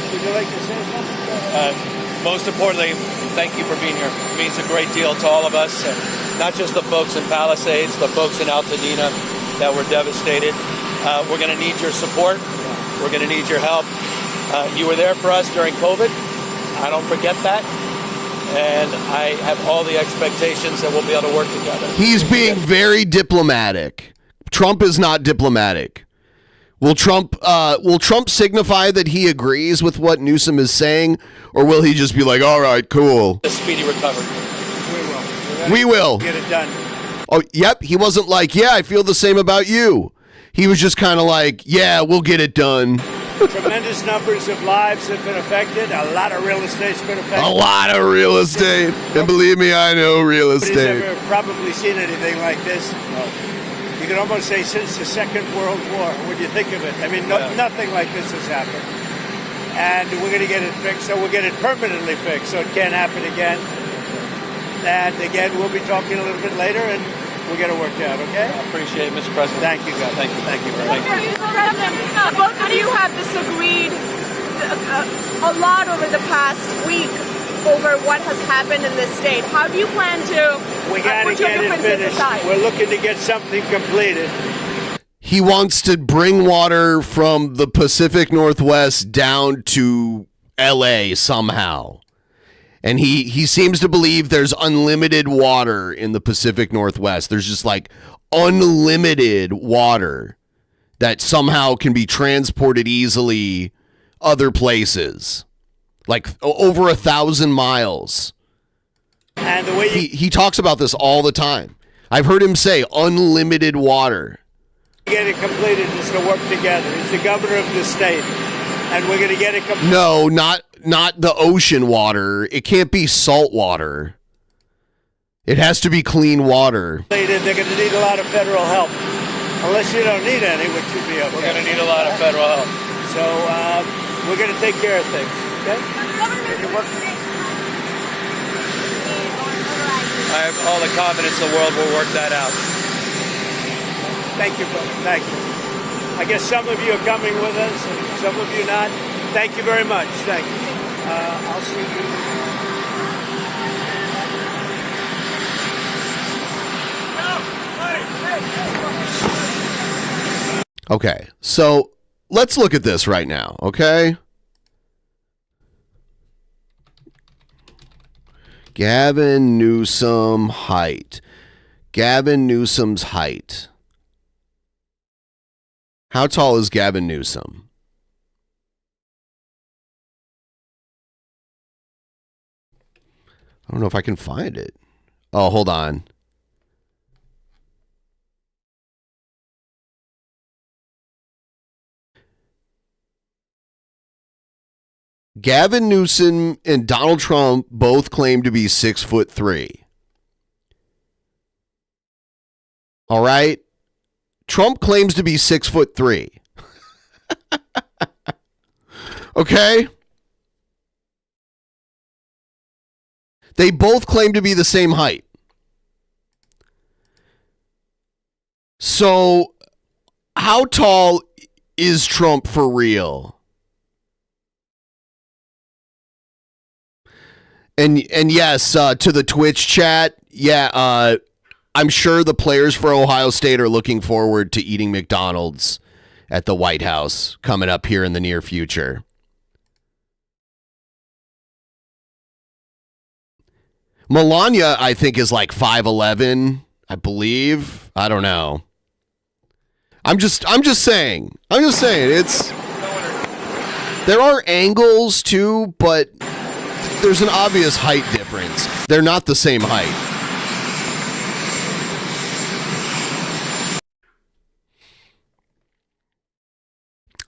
Would you like to say something? Most importantly, thank you for being here. It means a great deal to all of us. Not just the folks in Palisades, the folks in Altadena that were devastated. We're going to need your support. We're going to need your help. You were there for us during COVID. I don't forget that. And I have all the expectations that we'll be able to work together. He's being very diplomatic. Trump is not diplomatic. Will Trump signify that he agrees with what Newsom is saying, or will he just be like, all right, cool? A speedy recovery. We will. Get it done. Oh, yep. He wasn't like, yeah, I feel the same about you. He was just kind of like, yeah, we'll get it done. Tremendous numbers of lives have been affected. A lot of real estate's been affected. A lot of real estate. And believe me, I know real estate. Nobody's ever probably seen anything like this. You can almost say since the Second World War, when you think of it. I mean, nothing like this has happened. And we're going to get it fixed, so we'll get it permanently fixed, so it can't happen again. And again, we'll be talking a little bit later, and we'll get it worked out, okay? I appreciate it, Mr. President. Thank you, guys. Thank you. Thank you very much. Both of you have disagreed a lot over the past week over what has happened in this state. How do you plan to We got to put your get it differences finished. aside? We're looking to get something completed. He wants to bring water from the Pacific Northwest down to LA somehow. And he seems to believe there's unlimited water in the Pacific Northwest. There's just like unlimited water that somehow can be transported easily other places. Like over 1,000 miles. And the way he talks about this all the time. I've heard him say unlimited water. get it completed is to work together. He's the governor of the state, and we're going to get it completed. No, not the ocean water. It can't be salt water. It has to be clean water. They're going to need a lot of federal help. Unless you don't need any, which would be okay. We're going to need a lot of federal help. So we're going to take care of things, okay? I have all the confidence in the world we'll work that out. Thank you, brother. Thank you. I guess some of you are coming with us, and some of you not. Thank you very much. Thank you. I'll see you. Okay, so let's look at this right now, okay? Gavin Newsom height. Gavin Newsom's height. How tall is Gavin Newsom? I don't know if I can find it. Oh, hold on. Gavin Newsom and Donald Trump both claim to be 6'3". All right. Trump claims to be 6'3". Okay. They both claim to be the same height. So, how tall is Trump for real? And yes, to the Twitch chat, yeah, I'm sure the players for Ohio State are looking forward to eating McDonald's at the White House coming up here in the near future. Melania, I think, is like 5'11", I believe. I don't know. I'm just saying. It's there are angles too, but there's an obvious height difference. They're not the same height.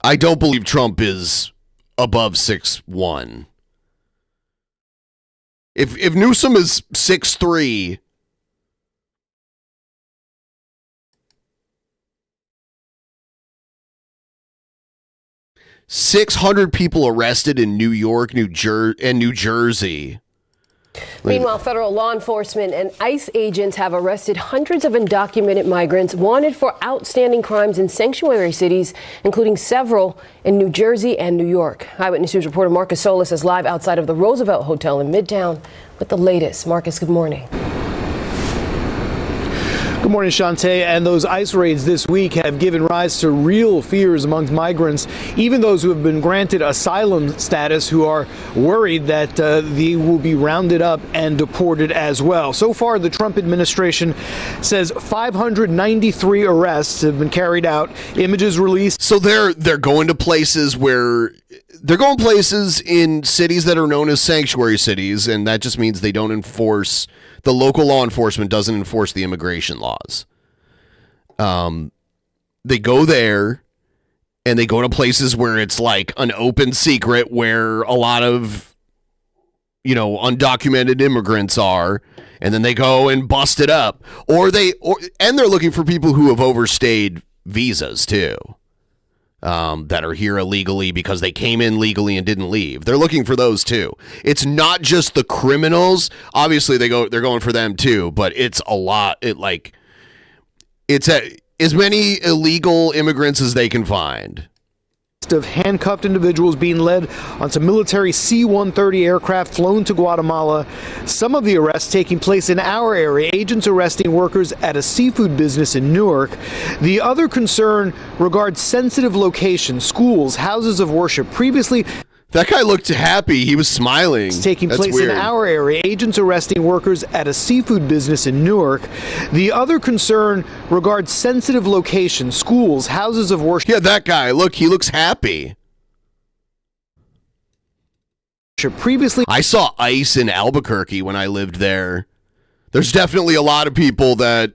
I don't believe Trump is above 6'1". If Newsom is 6'3", .600 people arrested in New York, New Jersey. Meanwhile, federal law enforcement and ICE agents have arrested hundreds of undocumented migrants wanted for outstanding crimes in sanctuary cities, including several in New Jersey and New York. Eyewitness News reporter Marcus Solis is live outside of the Roosevelt Hotel in Midtown with the latest. Marcus, good morning. Good morning, Shantae. And those ICE raids this week have given rise to real fears among migrants, even those who have been granted asylum status, who are worried that they will be rounded up and deported as well. So far, the Trump administration says 593 arrests have been carried out. Images released. So they're going to places where they're going places in cities that are known as sanctuary cities, and that just means they don't enforce. The local law enforcement doesn't enforce the immigration laws. They go there and they go to places where it's like an open secret where a lot of, undocumented immigrants are, and then they go and bust it up. And they're looking for people who have overstayed visas too. That are here illegally because they came in legally and didn't leave. They're looking for those too. It's not just the criminals. Obviously, they're going for them too, but it's a lot. It's as many illegal immigrants as they can find. of handcuffed individuals being led onto military C-130 aircraft flown to Guatemala. Some of the arrests taking place in our area, agents arresting workers at a seafood business in Newark. The other concern regards sensitive locations, schools, houses of worship. Previously, that guy looked happy. He was smiling. It's taking That's place weird. in our area, agents arresting workers at a seafood business in Newark. The other concern regards sensitive locations, schools, houses of worship. Yeah, that guy. Look, he looks happy. Previously, I saw ICE in Albuquerque when I lived there. There's definitely a lot of people that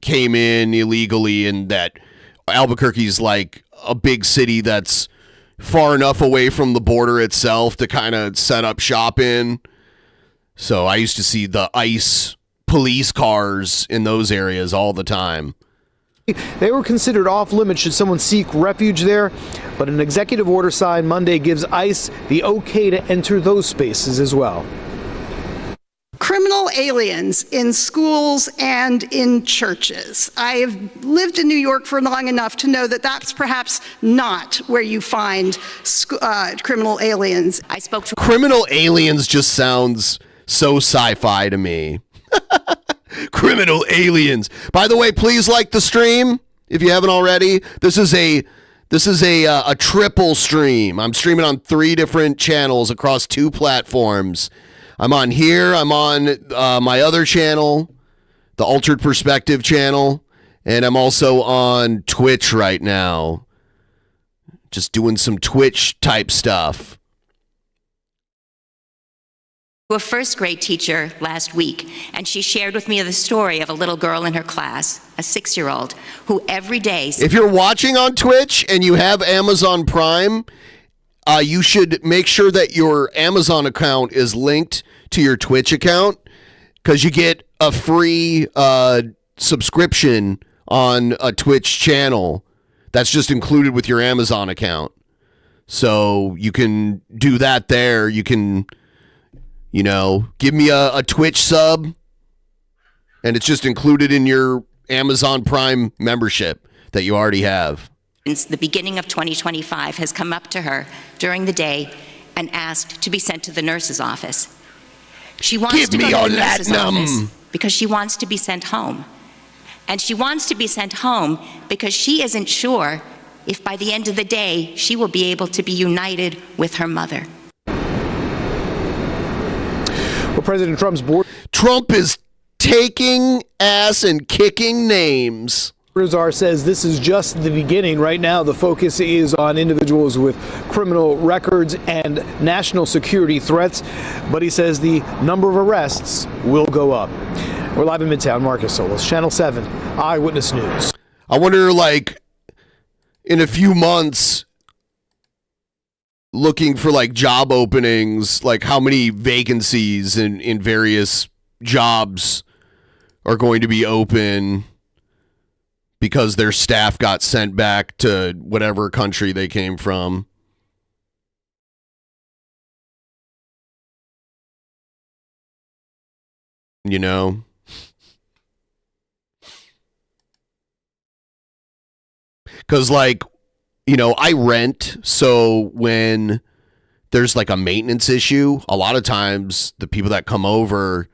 came in illegally, and that Albuquerque's like a big city that's far enough away from the border itself to kind of set up shop in. So I used to see the ICE police cars in those areas all the time. They were considered off limits should someone seek refuge there, but an executive order signed Monday gives ICE the okay to enter those spaces as well. Criminal aliens in schools and in churches. I've lived in New York for long enough to know that that's perhaps not where you find criminal aliens. I spoke to Criminal aliens just sounds so sci-fi to me. Criminal aliens. By the way, please like the stream if you haven't already. This is a triple stream. I'm streaming on 3 different channels across 2 platforms. I'm on here. I'm on my other channel, the Altered Perspective channel, and I'm also on Twitch right now. Just doing some Twitch type stuff. A first grade teacher last week, and she shared with me the story of a little girl in her class, a 6-year-old, who every day... If you're watching on Twitch and you have Amazon Prime, you should make sure that your Amazon account is linked to your Twitch account, because you get a free subscription on a Twitch channel that's just included with your Amazon account. So you can do that there. You can, give me a Twitch sub, and it's just included in your Amazon Prime membership that you already have. Since the beginning of 2025 has come up to her during the day and asked to be sent to the nurse's office. She wants to go to the nurse's office because she wants to be sent home. And she wants to be sent home because she isn't sure if by the end of the day she will be able to be united with her mother. Well, President Trump's board... Trump is taking ass and kicking names. Rizar says this is just the beginning. Right now, the focus is on individuals with criminal records and national security threats, but he says the number of arrests will go up. We're live in Midtown. Marcus Solis, Channel 7, Eyewitness News. I wonder, in a few months, looking for, job openings, how many vacancies in various jobs are going to be open because their staff got sent back to whatever country they came from. Because, I rent, so when there's, a maintenance issue, a lot of times the people that come over,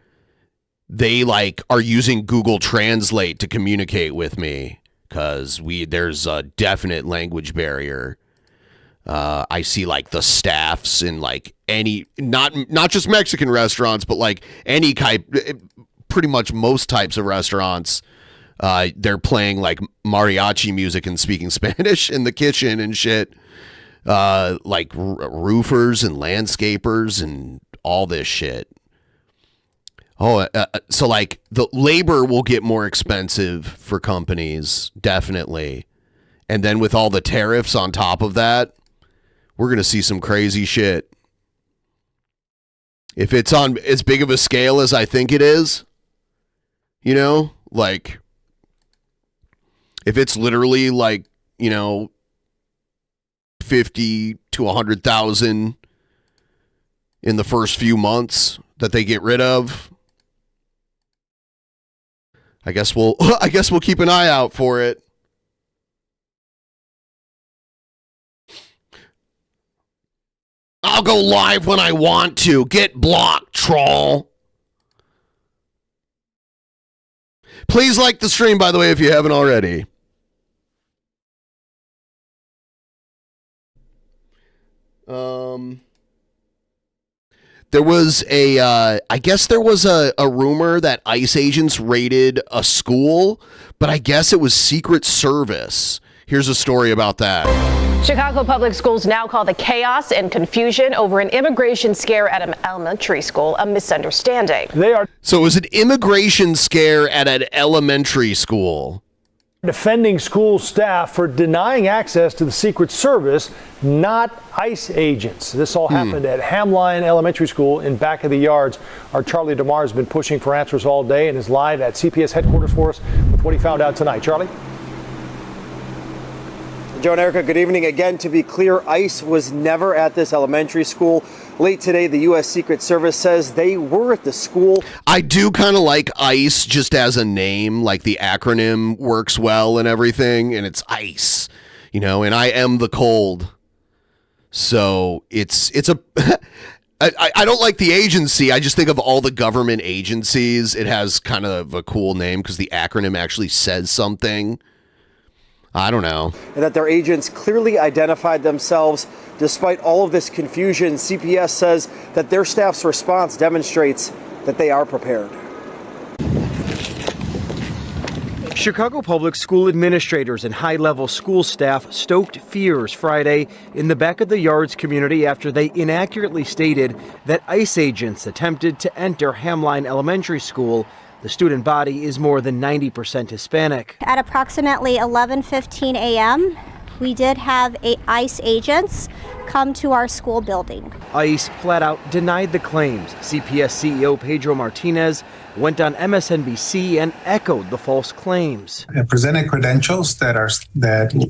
they, are using Google Translate to communicate with me, because there's a definite language barrier. I see, the staffs in, any, not just Mexican restaurants, but, any type, pretty much most types of restaurants. They're playing mariachi music and speaking Spanish in the kitchen and shit. Roofers and landscapers and all this shit. So the labor will get more expensive for companies, definitely. And then with all the tariffs on top of that, we're going to see some crazy shit. If it's on as big of a scale as I think it is, if it's literally 50 to 100,000 in the first few months that they get rid of, I guess we'll keep an eye out for it. I'll go live when I want to. Get blocked, troll. Please like the stream, by the way, if you haven't already. There was I guess there was a rumor that ICE agents raided a school, but I guess it was Secret Service. Here's a story about that. Chicago Public Schools now call the chaos and confusion over an immigration scare at an elementary school a misunderstanding. So it was an immigration scare at an elementary school. Defending school staff for denying access to the Secret Service, not ICE agents. This all happened at Hamline Elementary School in Back of the Yards. Our Charlie DeMar has been pushing for answers all day and is live at CPS headquarters for us with what he found out tonight. Charlie? Joe and Erica, good evening. Again, to be clear, ICE was never at this elementary school. Late today, the U.S. Secret Service says they were at the school. I do kind of like ICE just as a name, like the acronym works well and everything, and it's ICE, you know, and I am the cold. So it's a I don't like the agency. I just think of all the government agencies. It has kind of a cool name because the acronym actually says something. I don't know. And that their agents clearly identified themselves. Despite all of this confusion, CPS says that their staff's response demonstrates that they are prepared. Chicago Public School administrators and high-level school staff stoked fears Friday in the Back of the Yards community after they inaccurately stated that ICE agents attempted to enter Hamline Elementary School. The student body is more than 90% Hispanic. At approximately 11:15 a.m., we did have ICE agents come to our school building. ICE flat out denied the claims. CPS CEO Pedro Martinez went on MSNBC and echoed the false claims. Presented credentials that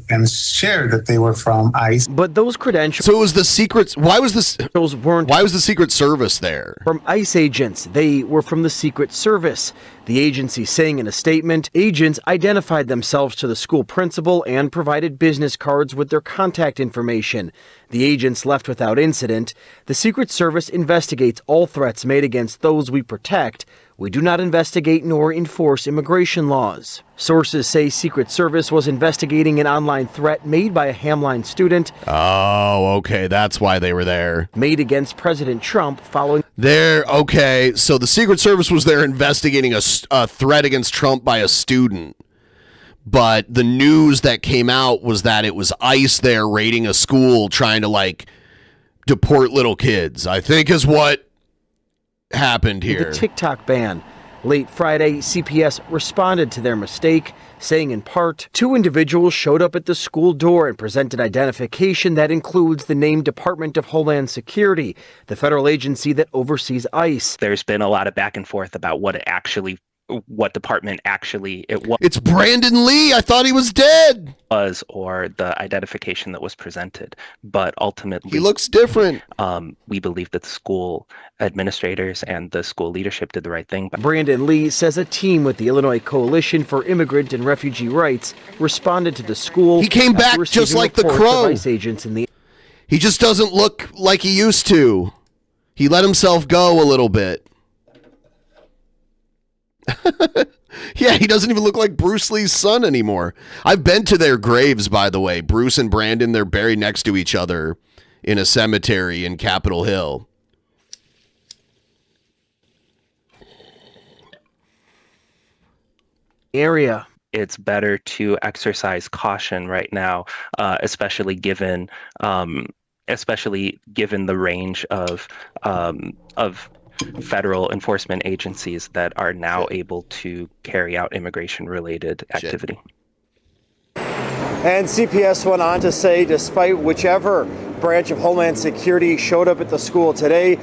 and shared that they were from ICE. But those credentials. So it was the secret. Why was this? Those weren't. Why was the Secret Service there? From ICE agents. They were from the Secret Service. The agency saying in a statement, agents identified themselves to the school principal and provided business cards with their contact information. The agents left without incident. The Secret Service investigates all threats made against those we protect. We do not investigate nor enforce immigration laws. Sources say Secret Service was investigating an online threat made by a Hamline student. Oh, okay. That's why they were there. Made against President Trump following. Okay. So the Secret Service was there investigating a threat against Trump by a student. But the news that came out was that it was ICE there raiding a school trying to, deport little kids, I think is what happened here. The TikTok ban. Late Friday, CPS responded to their mistake, saying in part, 2 individuals showed up at the school door and presented identification that includes the name Department of Homeland Security, the federal agency that oversees ICE. There's been a lot of back and forth about what department actually it was. It's Brandon Lee. I thought he was dead. Or the identification that was presented. But ultimately, he looks different. We believe that the school administrators and the school leadership did the right thing. Brandon Lee says a team with the Illinois Coalition for Immigrant and Refugee Rights responded to the school. He came back just like the Crow. ICE agents in the. He just doesn't look like he used to. He let himself go a little bit. Yeah, he doesn't even look like Bruce Lee's son anymore. I've been to their graves, by the way. Bruce and Brandon, they're buried next to each other in a cemetery in Capitol Hill. Area. It's better to exercise caution right now, especially given the range of federal enforcement agencies that are now able to carry out immigration-related activity. And CPS went on to say, despite whichever branch of Homeland Security showed up at the school today,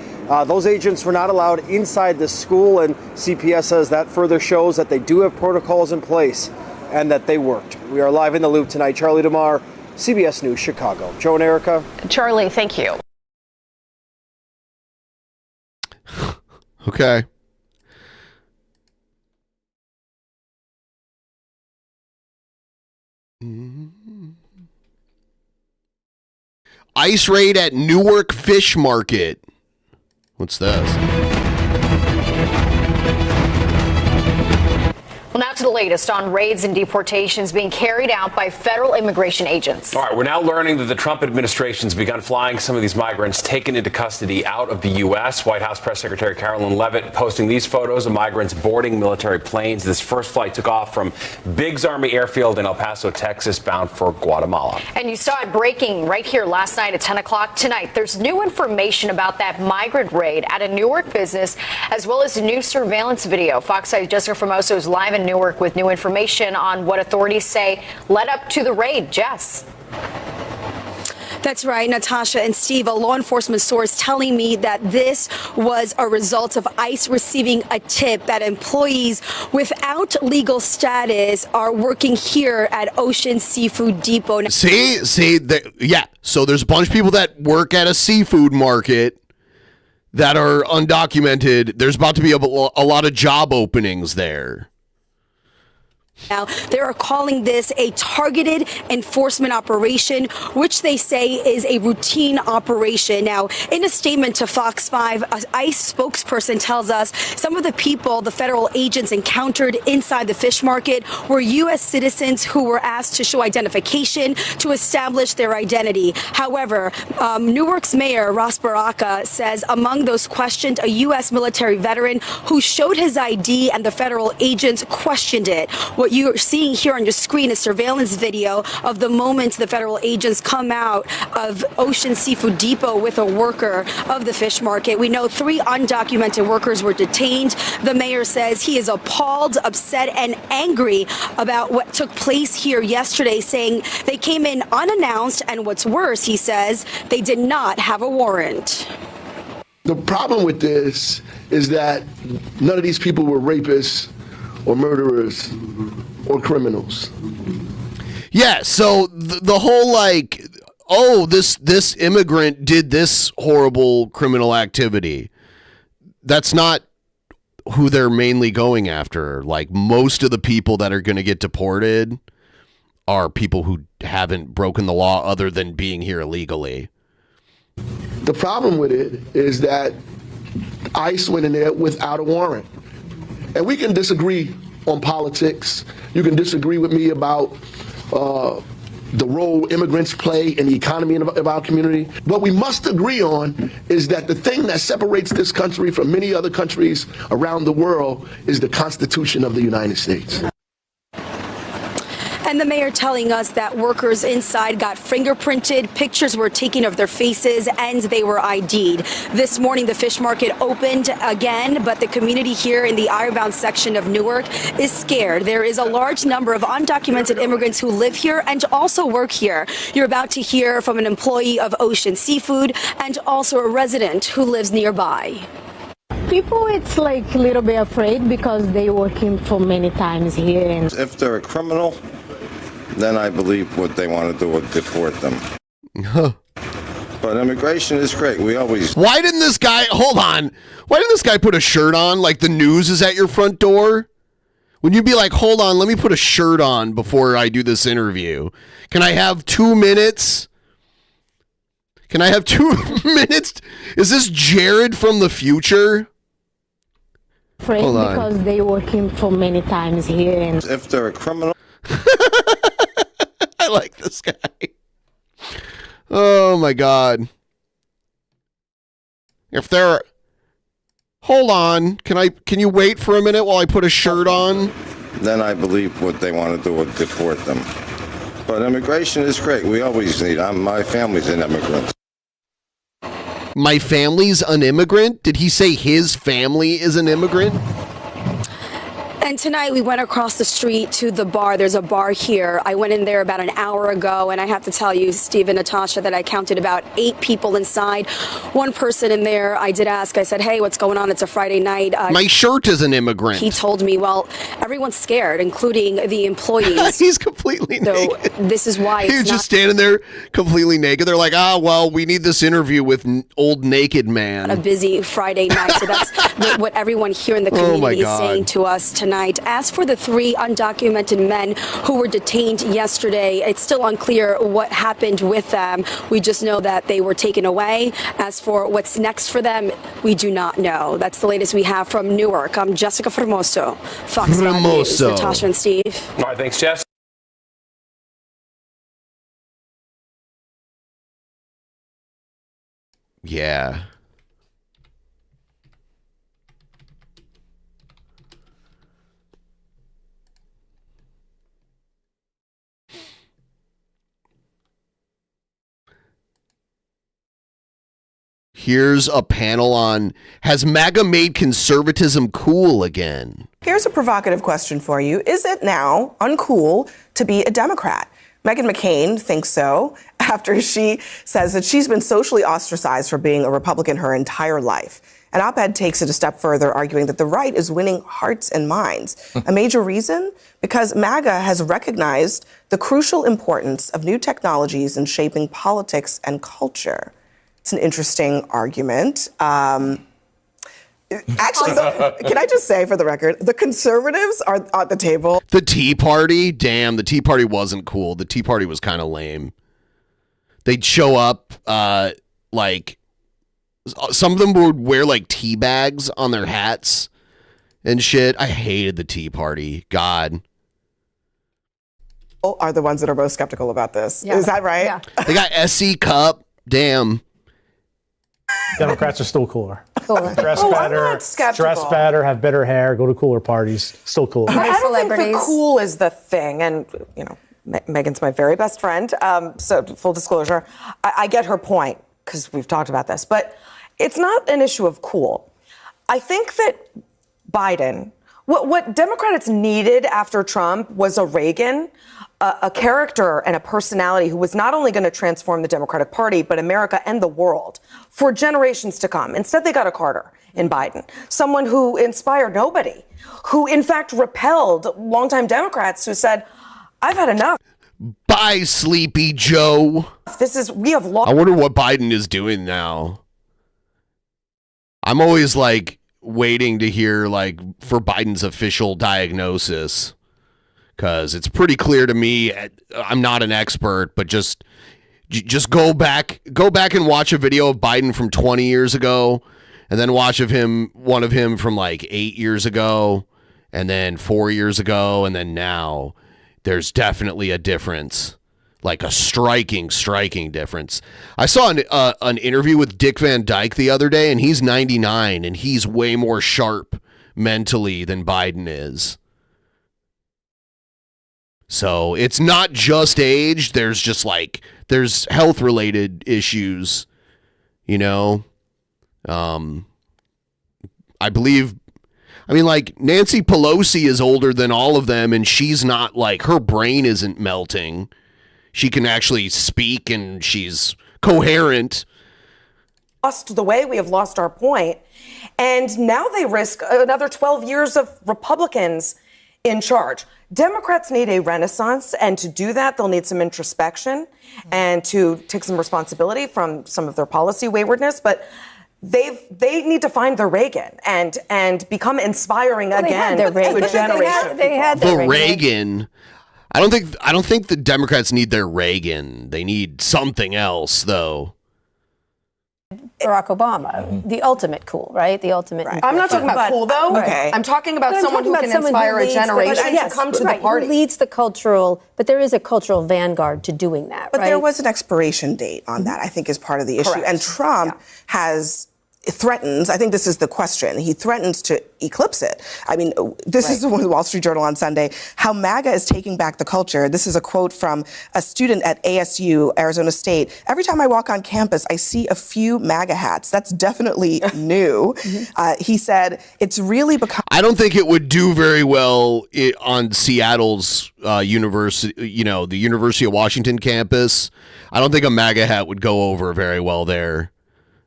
those agents were not allowed inside the school, and CPS says that further shows that they do have protocols in place and that they worked. We are live in the loop tonight. Charlie DeMar, CBS News, Chicago. Joe and Erica. Charlie, thank you. Okay. ICE raid at Newark Fish Market. What's this? Well, now to the latest on raids and deportations being carried out by federal immigration agents. All right, we're now learning that the Trump administration's begun flying some of these migrants taken into custody out of the U.S. White House Press Secretary Carolyn Leavitt posting these photos of migrants boarding military planes. This first flight took off from Biggs Army Airfield in El Paso, Texas, bound for Guatemala. And you saw it breaking right here last night at 10 o'clock tonight. There's new information about that migrant raid at a Newark business, as well as new surveillance video. Fox 5's Jessica Formoso is live in Newark with new information on what authorities say led up to the raid. Jess. That's right, Natasha and Steve, a law enforcement source telling me that this was a result of ICE receiving a tip that employees without legal status are working here at Ocean Seafood Depot. Yeah. So there's a bunch of people that work at a seafood market that are undocumented. There's about to be a lot of job openings there. Now, they are calling this a targeted enforcement operation, which they say is a routine operation. Now, in a statement to Fox 5, an ICE spokesperson tells us some of the people the federal agents encountered inside the fish market were U.S. citizens who were asked to show identification to establish their identity. However, Newark's mayor, Ross Baraka, says among those questioned, a U.S. military veteran who showed his ID and the federal agents questioned it. What you're seeing here on your screen is surveillance video of the moment the federal agents come out of Ocean Seafood Depot with a worker of the fish market. We know 3 undocumented workers were detained. The mayor says he is appalled, upset, and angry about what took place here yesterday, saying they came in unannounced, and what's worse, he says, they did not have a warrant. The problem with this is that none of these people were rapists or murderers or criminals. Yeah, so the whole this immigrant did this horrible criminal activity. That's not who they're mainly going after. Like, most of the people that are going to get deported are people who haven't broken the law other than being here illegally. The problem with it is that ICE went in there without a warrant. And we can disagree on politics. You can disagree with me about the role immigrants play in the economy of our community. What we must agree on is that the thing that separates this country from many other countries around the world is the Constitution of the United States. And the mayor telling us that workers inside got fingerprinted, pictures were taken of their faces, and they were ID'd. This morning, the fish market opened again, but the community here in the Ironbound section of Newark is scared. There is a large number of undocumented immigrants who live here and also work here. You're about to hear from an employee of Ocean Seafood and also a resident who lives nearby. People, it's like a little bit afraid because they working for many times here. And if they're a criminal, then I believe what they want to do is deport them. But immigration is great. We always... Why didn't this guy... Hold on. Why didn't this guy put a shirt on like the news is at your front door? When you'd be like, hold on, let me put a shirt on before I do this interview. Can I have 2 minutes? Can I have 2 minutes? Is this Jared from the future? afraid because they working for many times here. And if they're a criminal... I like this guy. Oh my God. If they're... Hold on. Can you wait for a minute while I put a shirt on? Then I believe what they want to do is deport them. But immigration is great. We always need... my family's an immigrant. My family's an immigrant? Did he say his family is an immigrant? And tonight we went across the street to the bar. There's a bar here. I went in there about an hour ago, and I have to tell you, Steve and Natasha, that I counted about 8 people inside. One person in there, I did ask, I said, hey, what's going on? It's a Friday night. My shirt is an immigrant. He told me, well, everyone's scared, including the employees. He's completely naked. This is why He's just standing there completely naked. They're like, well, we need this interview with old naked man. A busy Friday night. So that's what everyone here in the community is saying to us tonight. tonight. As for the 3 undocumented men who were detained yesterday, it's still unclear what happened with them. We just know that they were taken away. As for what's next for them, we do not know. That's the latest we have from Newark. I'm Jessica Formoso, Fox 5 News. Natasha and Steve. All right, thanks, Jess. Yeah. Here's a panel on, has MAGA made conservatism cool again? Here's a provocative question for you. Is it now uncool to be a Democrat? Meghan McCain thinks so after she says that she's been socially ostracized for being a Republican her entire life. An op-ed takes it a step further, arguing that the right is winning hearts and minds. A major reason? Because MAGA has recognized the crucial importance of new technologies in shaping politics and culture. It's an interesting argument. Actually, can I just say for the record, the conservatives are at the table. The Tea Party? Damn, the Tea Party wasn't cool. The Tea Party was kind of lame. They'd show up, like, some of them would wear, like, tea bags on their hats and shit. I hated the Tea Party. God. Are the ones that are most skeptical about this. Yeah. Is that right? Yeah. They got SC Cup. Damn. Democrats are still cooler. Cooler. Dress better, have better hair, go to cooler parties. Still cool. I don't think the cool is the thing. And, you know, Megan's my very best friend. So full disclosure, I get her point because we've talked about this. But it's not an issue of cool. I think that Biden, what Democrats needed after Trump was a Reagan, a character and a personality who was not only going to transform the Democratic Party, but America and the world for generations to come. Instead, they got a Carter in Biden, someone who inspired nobody, who in fact repelled longtime Democrats who said, I've had enough. Bye, Sleepy Joe. We have lost. I wonder what Biden is doing now. I'm always like waiting to hear like for Biden's official diagnosis. Because it's pretty clear to me, I'm not an expert, but just go back and watch a video of Biden from 20 years ago, and then watch one of him from like 8 years ago, and then 4 years ago, and then now. There's definitely a difference, like a striking difference. I saw an interview with Dick Van Dyke the other day, and he's 99, and he's way more sharp mentally than Biden is. So it's not just age. There's just there's health related issues, you know. I mean, like Nancy Pelosi is older than all of them, and she's not like, her brain isn't melting. She can actually speak and she's coherent. Lost the way, we have lost our point. And now they risk another 12 years of Republicans in charge. Democrats need a renaissance, and to do that, they'll need some introspection and to take some responsibility from some of their policy waywardness. But they need to find their Reagan and become inspiring again to a generation. They had the Reagan. I don't think the Democrats need their Reagan. They need something else, though. Barack Obama, the ultimate cool, right? The ultimate. Right. I'm not talking about cool, though. Okay. I'm talking about someone who can inspire a generation to come to the party. Who leads the cultural, but there is a cultural vanguard to doing that, But there was an expiration date on that, I think, is part of the issue. Correct. And Trump threatens, I think this is the question, he threatens to eclipse it. I mean, this is the Wall Street Journal on Sunday, how MAGA is taking back the culture. This is a quote from a student at ASU, Arizona State. Every time I walk on campus, I see a few MAGA hats. That's definitely new. He said, it's really become... I don't think it would do very well on Seattle's university, you know, the University of Washington campus. I don't think a MAGA hat would go over very well there.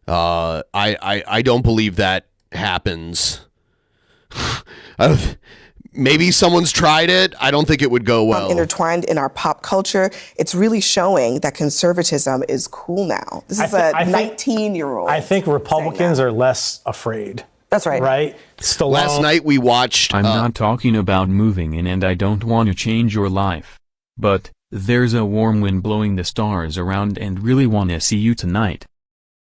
I don't believe that happens. Maybe someone's tried it. I don't think it would go well. Intertwined in our pop culture, it's really showing that conservatism is cool now. This is a 19-year-old. I think Republicans are less afraid. That's right. Right? Stallone. Last night we watched... I'm not talking about moving in, and I don't want to change your life. But there's a warm wind blowing the stars around and really want to see you tonight.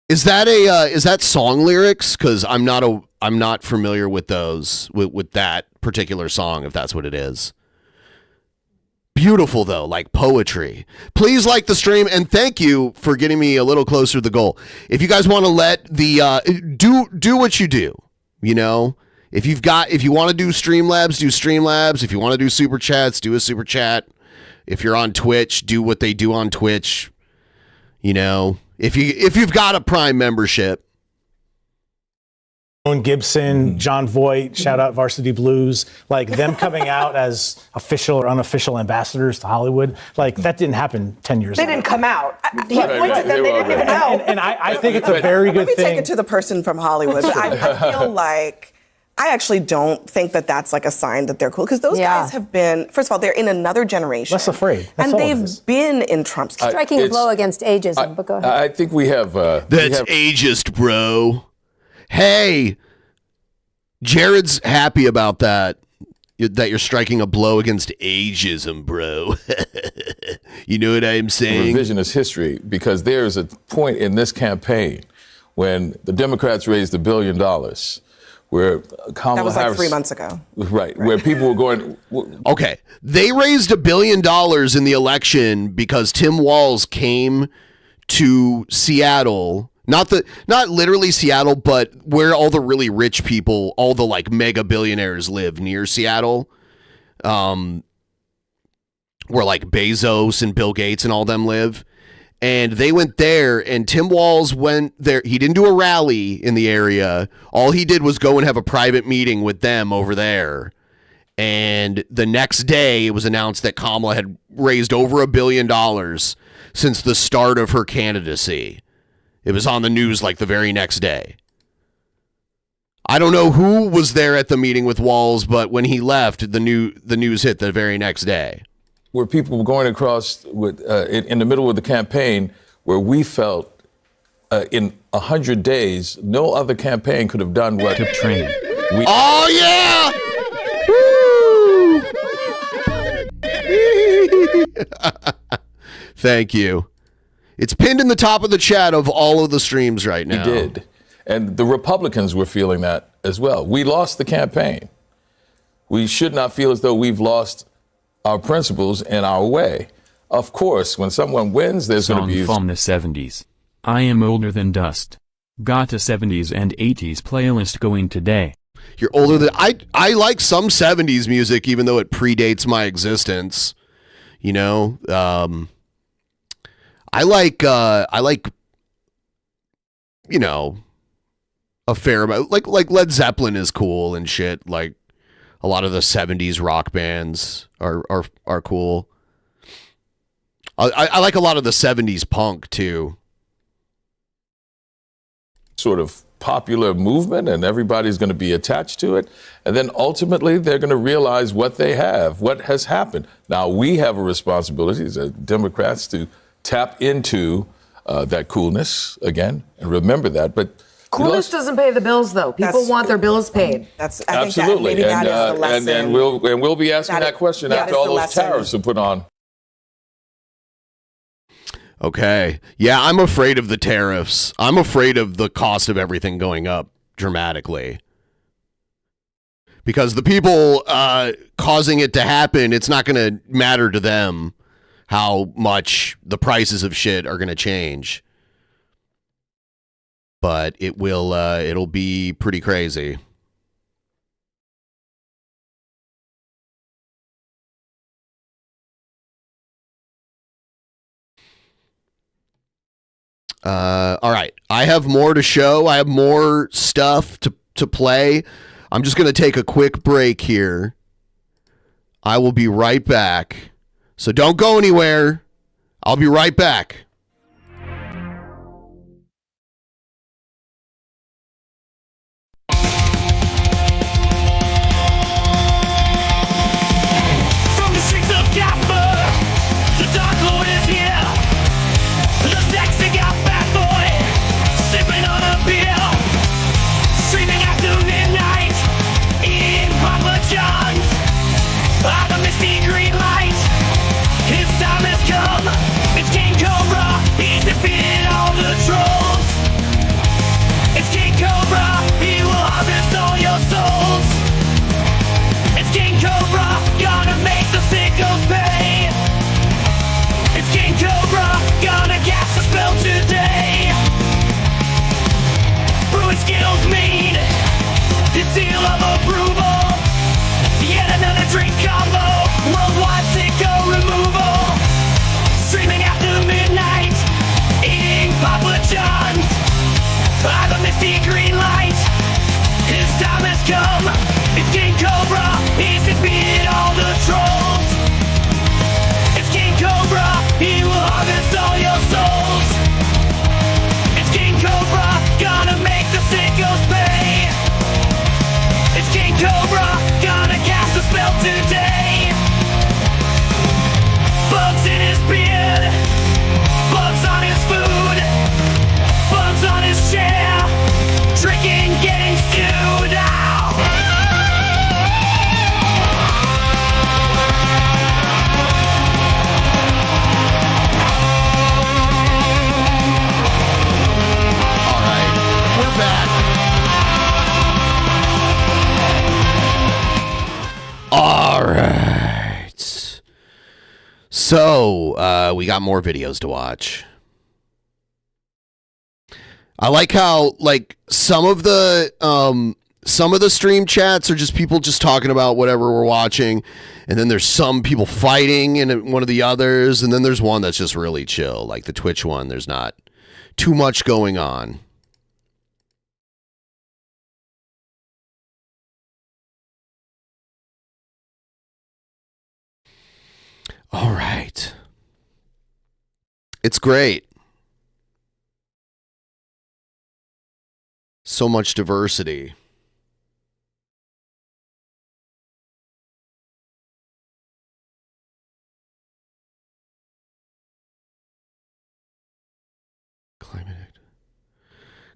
Is that song lyrics? Because I'm not familiar with those, with that particular song, if that's what it is. Beautiful though, like poetry. Please like the stream, and thank you for getting me a little closer to the goal. If you guys want to let the do what you do, you know. If you want to do Streamlabs, do Streamlabs. If you want to do super chats, do a super chat. If you're on Twitch, do what they do on Twitch. You know, if you've got a Prime membership. Gibson, John Voight, shout out Varsity Blues, like them coming out as official or unofficial ambassadors to Hollywood, like that didn't happen 10 years ago. They didn't come out. He Right, appointed them, they didn't even know. And I think it's a very good Let me thing. take it to the person from Hollywood. But I feel like I actually don't think that that's like a sign that they're cool, because those guys have been, first of all, they're in another generation. Less afraid. That's And all it they've is. been in Trump's camp. Striking a blow against ageism, but go ahead. I think we have... That's ageist, bro. Hey, Jared's happy about that you're striking a blow against ageism, bro. You know what I'm saying? Revisionist history, because there's a point in this campaign when the Democrats raised $1 billion, where Kamala That was like Harris, 3 months ago. right? Where people were going. Okay, they raised $1 billion in the election because Tim Walz came to Seattle. Not literally Seattle, but where all the really rich people, all the like mega billionaires live near Seattle. Where like Bezos and Bill Gates and all them live. And they went there, and Tim Walz went there. He didn't do a rally in the area. All he did was go and have a private meeting with them over there. And the next day, it was announced that Kamala had raised over $1 billion since the start of her candidacy. It was on the news like the very next day. I don't know who was there at the meeting with Walz, but when he left, the news hit the very next day. Where people were going across with in the middle of the campaign, where we felt in 100 days, no other campaign could have done what. Oh yeah! Woo! Thank you. It's pinned in the top of the chat of all of the streams right now. We did. And the Republicans were feeling that as well. We lost the campaign. We should not feel as though we've lost our principles and our way. Of course, when someone wins, there's going to be... from the 70s. I am older than dust. Got a 70s and 80s playlist going today. You're older than... I like some 70s music, even though it predates my existence. You know? I like, you know, a fair amount. Like Led Zeppelin is cool and shit. Like a lot of the 70s rock bands are cool. I like a lot of the 70s punk too. Sort of popular movement, and everybody's going to be attached to it. And then ultimately, they're going to realize what they have, what has happened. Now, we have a responsibility as Democrats to tap into that coolness again and remember that. But Coolness doesn't pay the bills, though. People want their bills paid. I think absolutely, that maybe that is the lesson. and we'll be asking that question after all those tariffs are put on. Okay, yeah, I'm afraid of the tariffs. I'm afraid of the cost of everything going up dramatically. Because the people causing it to happen, it's not going to matter to them how much the prices of shit are going to change. But it will, it'll be pretty crazy. All right. I have more to show. I have more stuff to play. I'm just going to take a quick break here. I will be right back. So don't go anywhere. I'll be right back. From the streets of Gaffer, the Dark Lord is here. The sexy Gaff bad boy, sipping on a beer, streaming afternoon. Cobra, he's defeated all the trolls. It's King Cobra, he will harvest all your souls. It's King Cobra, gonna make the sickos pay. It's King Cobra, gonna cast a spell today. Bugs in his beard, bugs on his food, bugs on his chair, drinking, getting stewed out. All right, we're back. All right. So, we got more videos to watch. I like how, like, some of the stream chats are just people just talking about whatever we're watching, and then there's some people fighting in one of the others, and then there's one that's just really chill, like the Twitch one. There's not too much going on. All right. It's great. So much diversity.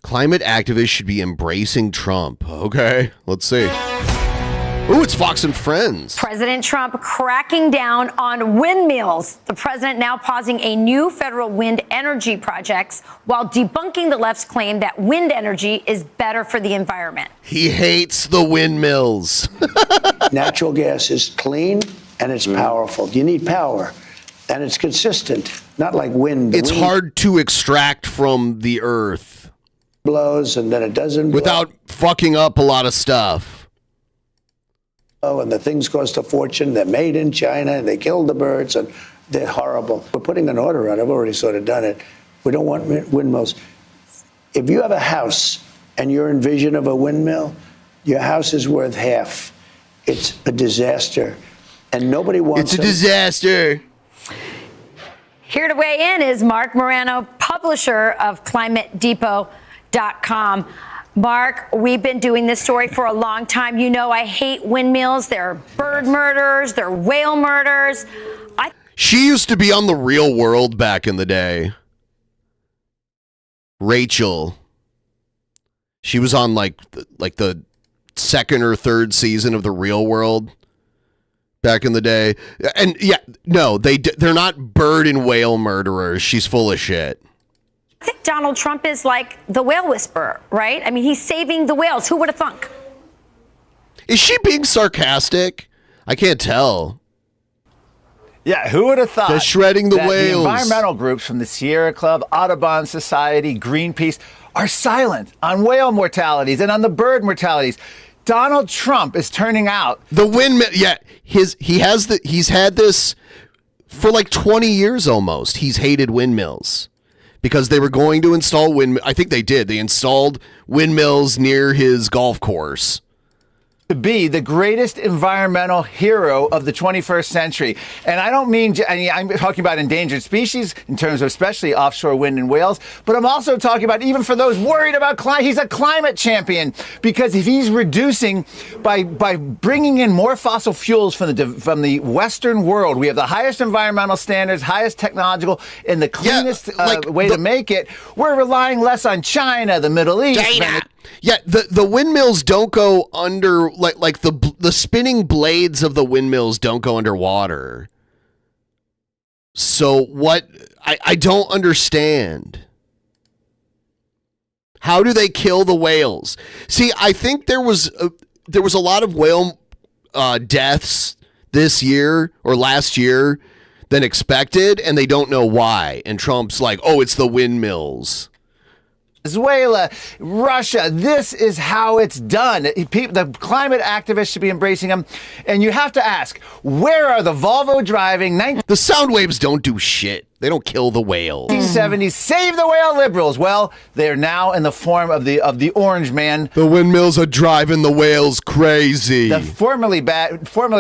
Climate activists should be embracing Trump. Okay, let's see. Ooh, it's Fox and Friends. President Trump cracking down on windmills. The president now pausing a new federal wind energy projects while debunking the left's claim that wind energy is better for the environment. He hates the windmills. Natural gas is clean and it's powerful. You need power and it's consistent, not like wind. It's hard to extract from the earth. Blows and then it doesn't without fucking up a lot of stuff. Oh, and the things cost a fortune. They're made in China, and they kill the birds, and they're horrible. We're putting an order out. I've already sort of done it. We don't want windmills. If you have a house and you're in vision of a windmill, your house is worth half. It's a disaster, and nobody wants It's a disaster. Here to weigh in is Mark Morano, publisher of ClimateDepot.com. Mark, we've been doing this story for a long time. You know I hate windmills. They're bird murders. They're whale murders. She used to be on The Real World back in the day. Rachel. She was on like the second or third season of The Real World back in the day. And yeah, no, they're not bird and whale murderers. She's full of shit. I think Donald Trump is like the whale whisperer, right? I mean, he's saving the whales. Who would have thunk? Is she being sarcastic? I can't tell. Yeah, who would have thought they're shredding the that whales? The environmental groups from the Sierra Club, Audubon Society, Greenpeace are silent on whale mortalities and on the bird mortalities. Donald Trump is turning out the windmill. Yeah, he's had this for like 20 years almost. He's hated windmills. Because they were going to install windmills. I think they did. They installed windmills near his golf course. To be the greatest environmental hero of the 21st century. And I don't mean, I'm talking about endangered species in terms of especially offshore wind and whales, but I'm also talking about even for those worried about climate, he's a climate champion. Because if he's reducing by bringing in more fossil fuels from the Western world, we have the highest environmental standards, highest technological, and the cleanest way to make it. We're relying less on China, the Middle East. Yeah, the windmills don't go under, like the spinning blades of the windmills don't go underwater. So what, I don't understand. How do they kill the whales? See, I think there was a lot of whale deaths this year or last year than expected, and they don't know why. And Trump's like, oh, it's the windmills. Venezuela, Russia, this is how it's done. The climate activists should be embracing them. And you have to ask, where are the Volvo driving... The sound waves don't do shit. They don't kill the whales. 1970s, save the whale liberals. Well, they're now in the form of the orange man. The windmills are driving the whales crazy. The formerly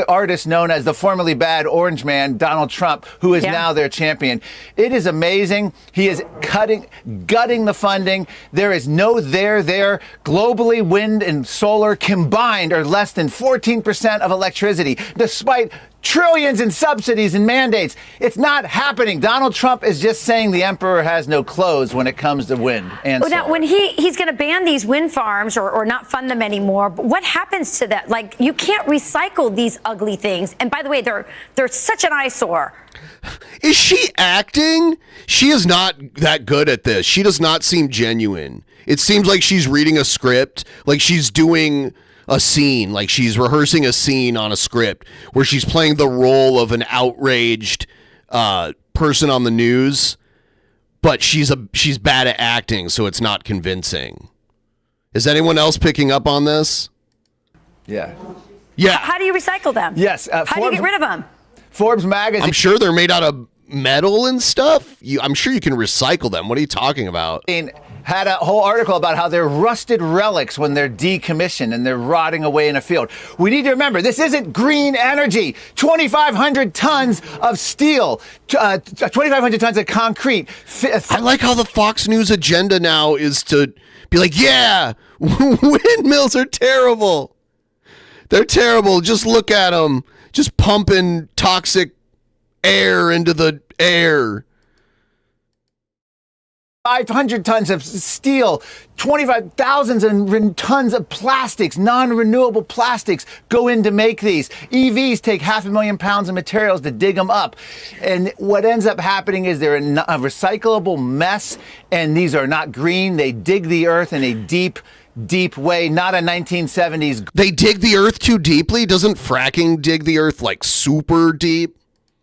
artist known as the formerly bad orange man, Donald Trump, who is now their champion. It is amazing. He is gutting the funding. There is no there. Globally, wind and solar combined are less than 14% of electricity, despite trillions in subsidies and mandates. It's not happening. Donald Trump is just saying the emperor has no clothes when it comes to wind and solar. Now, when he's going to ban these wind farms or not fund them anymore, but what happens to that? Like, you can't recycle these ugly things. And by the way, they're such an eyesore. Is she acting? She is not that good at this. She does not seem genuine. It seems like she's reading a script, like she's doing a scene, like she's rehearsing a scene on a script where she's playing the role of an outraged person on the news, but she's bad at acting, so it's not convincing. Is anyone else picking up on this? Yeah. How do you recycle them? Yes. How do you get rid of them? Forbes magazine. I'm sure they're made out of metal and stuff. I'm sure you can recycle them. What are you talking about? Had a whole article about how they're rusted relics when they're decommissioned and they're rotting away in a field. We need to remember, this isn't green energy. 2,500 tons of steel, 2,500 tons of concrete. I like how the Fox News agenda now is to be like, yeah, windmills are terrible. They're terrible. Just look at them. Just pumping toxic air into the air. 500 tons of steel, 25,000 tons of plastics, non-renewable plastics go in to make these. EVs take 500,000 pounds of materials to dig them up. And what ends up happening is they're a recyclable mess, and these are not green. They dig the earth in a deep way, not a 1970s. They dig the earth too deeply? Doesn't fracking dig the earth like super deep?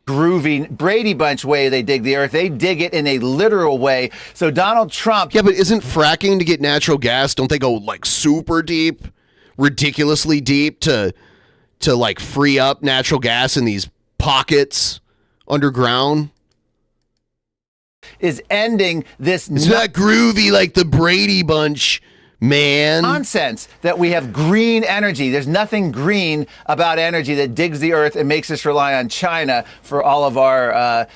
Groovy Brady Bunch way they dig the earth. They dig it in a literal way. So Donald Trump. Yeah, but isn't fracking to get natural gas? Don't they go like super deep, ridiculously deep to like free up natural gas in these pockets underground? Is ending this. It's not groovy like the Brady Bunch. Man. Nonsense that we have green energy. There's nothing green about energy that digs the earth and makes us rely on China for all of our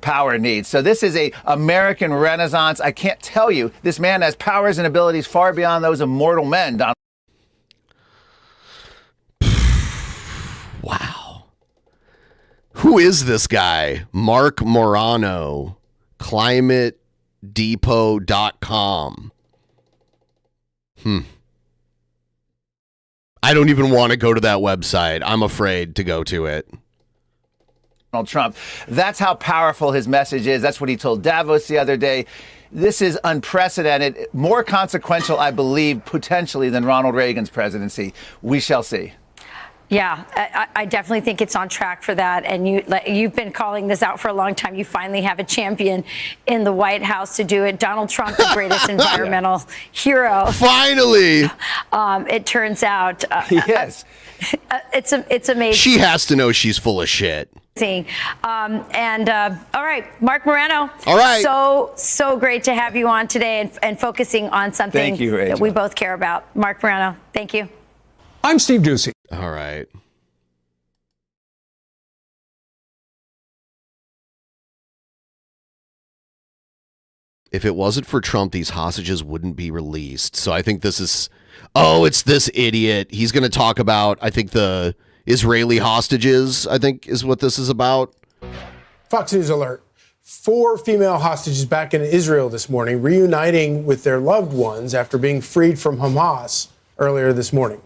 power needs. So this is a American renaissance. I can't tell you. This man has powers and abilities far beyond those of mortal men, Donald. Wow. Who is this guy? Mark Morano, climatedepot.com. I don't even want to go to that website. I'm afraid to go to it. Donald Trump. That's how powerful his message is. That's what he told Davos the other day. This is unprecedented, more consequential, I believe, potentially than Ronald Reagan's presidency. We shall see. Yeah, I definitely think it's on track for that. And you've been calling this out for a long time. You finally have a champion in the White House to do it. Donald Trump, the greatest environmental hero. Finally. It turns out. Yes. It's amazing. She has to know she's full of shit. All right, Mark Morano. All right. So great to have you on today and focusing on something that we both care about. Mark Morano, thank you. I'm Steve Doocy. All right. If it wasn't for Trump, these hostages wouldn't be released. So I think this is, it's this idiot. He's going to talk about, I think, the Israeli hostages, I think is what this is about. Fox News alert. 4 female hostages back in Israel this morning, reuniting with their loved ones after being freed from Hamas earlier this morning.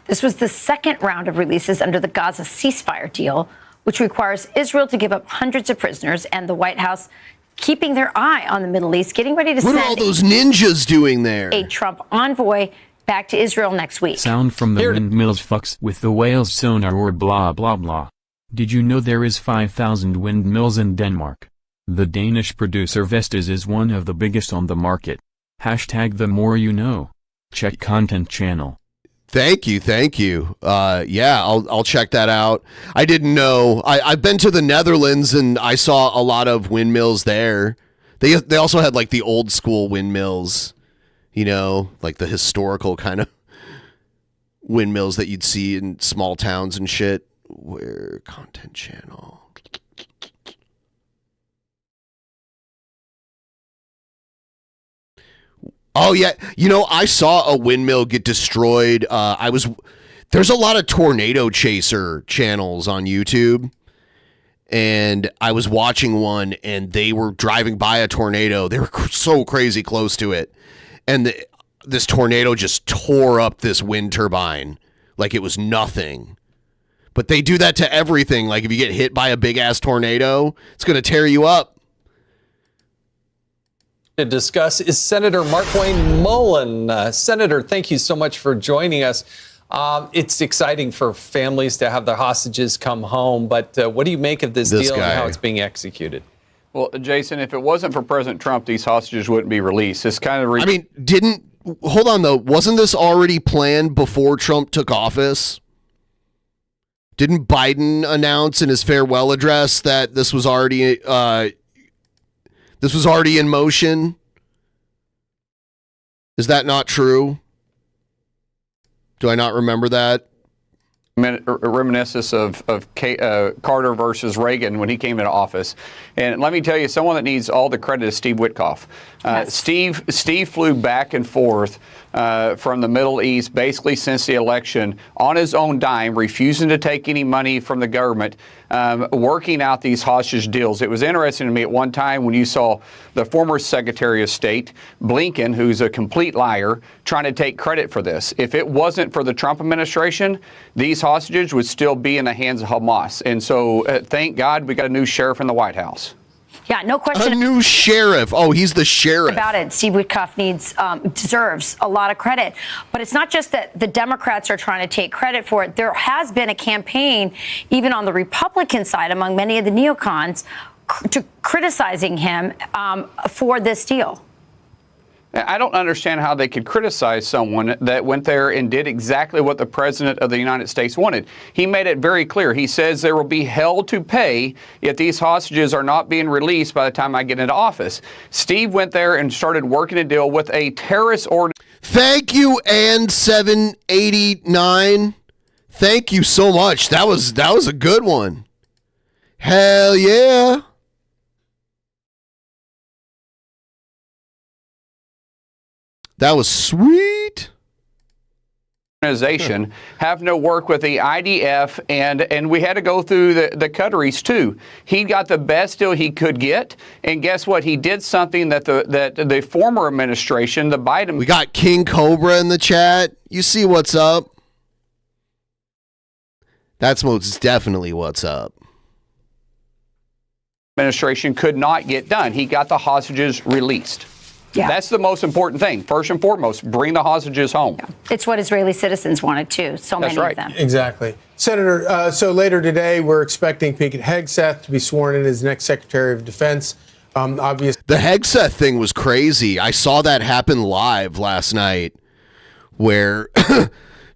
This was the second round of releases under the Gaza ceasefire deal, which requires Israel to give up hundreds of prisoners, and the White House keeping their eye on the Middle East, getting ready to send... What are all those ninjas doing there? A Trump envoy back to Israel next week. Sound from the windmills fucks with the whales sonar or blah blah blah. Did you know there is 5,000 windmills in Denmark? The Danish producer Vestas is one of the biggest on the market. # the more you know. Check content channel. Thank you. Yeah, I'll check that out. I didn't know. I've been to the Netherlands and I saw a lot of windmills there. They also had like the old school windmills, you know, like the historical kind of windmills that you'd see in small towns and shit. Where content channel? Oh yeah, you know, I saw a windmill get destroyed. There's a lot of tornado chaser channels on YouTube, and I was watching one, and they were driving by a tornado. They were so crazy close to it, and this tornado just tore up this wind turbine like it was nothing. But they do that to everything. Like if you get hit by a big ass tornado, it's going to tear you up. To discuss is Senator Mark Wayne Mullen. Senator, thank you so much for joining us. It's exciting for families to have their hostages come home, but what do you make of this deal and how it's being executed? Well, Jason, if it wasn't for President Trump, these hostages wouldn't be released. It's kind of hold on though, wasn't this already planned before Trump took office? Didn't Biden announce in his farewell address that this was already in motion? Is that not true? Do I not remember that? Reminiscence of Carter versus Reagan when he came into office. And let me tell you, someone that needs all the credit is Steve Witkoff. Yes. Steve flew back and forth from the Middle East basically since the election on his own dime, refusing to take any money from the government, working out these hostage deals. It was interesting to me at one time when you saw the former Secretary of State, Blinken, who's a complete liar, trying to take credit for this. If it wasn't for the Trump administration, these hostages would still be in the hands of Hamas. And so thank God we got a new sheriff in the White House. Yeah, no question. A new sheriff. Oh, he's the sheriff. About it. Steve Witkoff deserves a lot of credit. But it's not just that the Democrats are trying to take credit for it. There has been a campaign, even on the Republican side, among many of the neocons, criticizing him for this deal. I don't understand how they could criticize someone that went there and did exactly what the President of the United States wanted. He made it very clear. He says there will be hell to pay if these hostages are not being released by the time I get into office. Steve went there and started working a deal with a terrorist organization. Thank you, and 789. Thank you so much. That was a good one. Hell yeah. That was sweet. Organization have no work with the IDF, and we had to go through the Qataris too. He got the best deal he could get, and guess what? He did something that the former administration, the Biden. We got King Cobra in the chat. You see what's up? That's most definitely what's up. Administration could not get done. He got the hostages released. Yeah. That's the most important thing. First and foremost, bring the hostages home. Yeah. It's what Israeli citizens wanted too. So That's many right. of them. Exactly. Senator, so later today, we're expecting Pete Hegseth to be sworn in as next Secretary of Defense. Obviously, the Hegseth thing was crazy. I saw that happen live last night where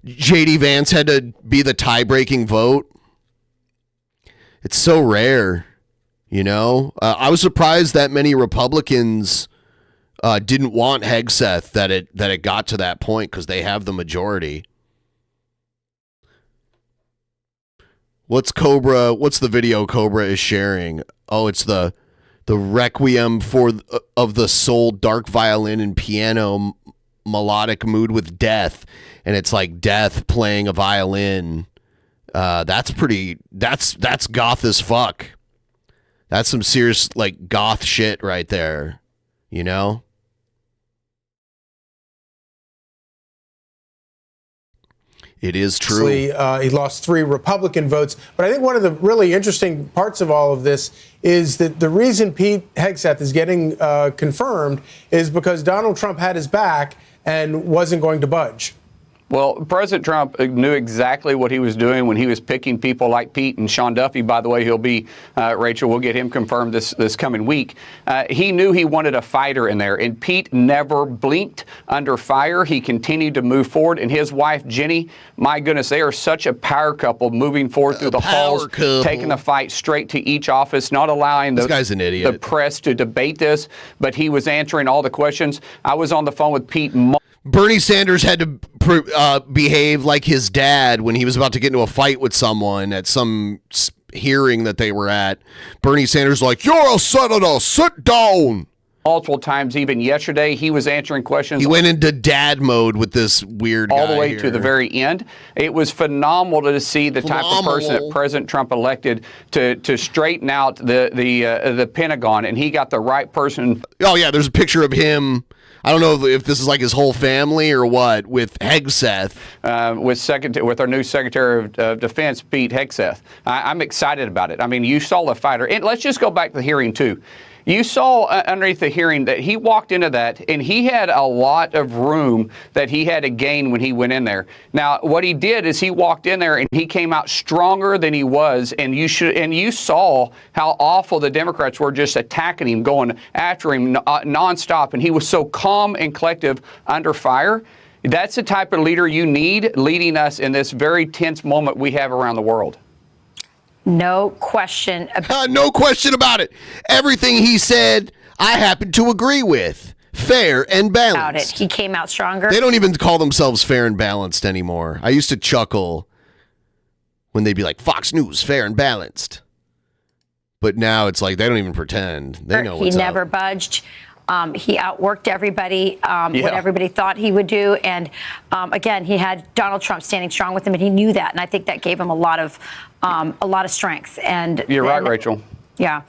J.D. Vance had to be the tie-breaking vote. It's so rare, you know? I was surprised that many Republicans didn't want Hegseth, that it got to that point, because they have the majority. What's the video Cobra is sharing? Oh, it's the Requiem of the Soul, dark violin and piano melodic mood with death, and it's like death playing a violin. That's goth as fuck. That's some serious like goth shit right there, you know? It is true. He lost 3 Republican votes. But I think one of the really interesting parts of all of this is that the reason Pete Hegseth is getting confirmed is because Donald Trump had his back and wasn't going to budge. Well, President Trump knew exactly what he was doing when he was picking people like Pete and Sean Duffy. By the way, he'll be, Rachel, we'll get him confirmed this coming week. He knew he wanted a fighter in there, and Pete never blinked under fire. He continued to move forward, and his wife, Jenny, my goodness, they are such a power couple moving forward through the halls, taking the fight straight to each office, not allowing This guy's an idiot. the press to debate this, but he was answering all the questions. I was on the phone with Pete. Bernie Sanders had to behave like his dad when he was about to get into a fight with someone at some hearing that they were at. Bernie Sanders like, "You're a senator, sit down." Multiple times, even yesterday, he was answering questions. He went into dad mode with this weird all guy the way here. to the very end. It was phenomenal to see the type of person that President Trump elected to straighten out the Pentagon, and he got the right person. Oh yeah, there's a picture of him. I don't know if this is like his whole family or what, with Hegseth. With our new Secretary of Defense, Pete Hegseth. I'm excited about it. I mean, you saw the fighter. And let's just go back to the hearing, too. You saw underneath the hearing that he walked into that, and he had a lot of room that he had to gain when he went in there. Now, what he did is he walked in there, and he came out stronger than he was, and you saw how awful the Democrats were just attacking him, going after him nonstop, and he was so calm and collective under fire. That's the type of leader you need leading us in this very tense moment we have around the world. No question no question about it. Everything he said, I happen to agree with. Fair and balanced. about it. He came out stronger. They don't even call themselves fair and balanced anymore. I used to chuckle when they'd be like, Fox News, fair and balanced. But now it's like they don't even pretend. They know what's He never up. budged. He outworked everybody, what everybody thought he would do. And again, he had Donald Trump standing strong with him, and he knew that. And I think that gave him a lot of strength. And You're right, Rachel. Yeah.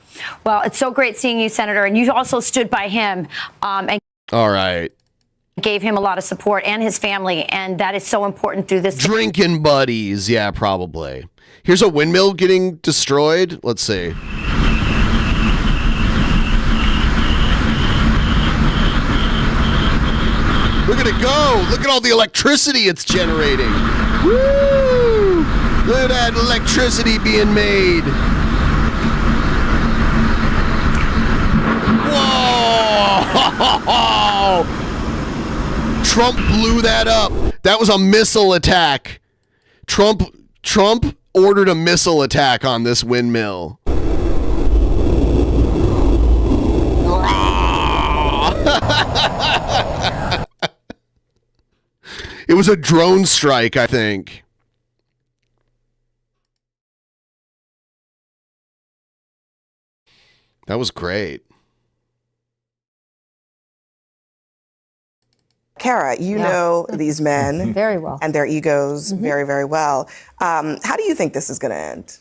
Well, it's so great seeing you, Senator. And you also stood by him and All right. gave him a lot of support and his family. And that is so important through this. Drinking buddies. Yeah, probably. Here's a windmill getting destroyed. Let's see. Look at it go. Look at all the electricity it's generating. Woo! Look at that electricity being made. Whoa! Trump blew that up. That was a missile attack. Trump ordered a missile attack on this windmill. It was a drone strike, I think. That was great. Kara, you know these men very well, and their egos very, very well. How do you think this is going to end?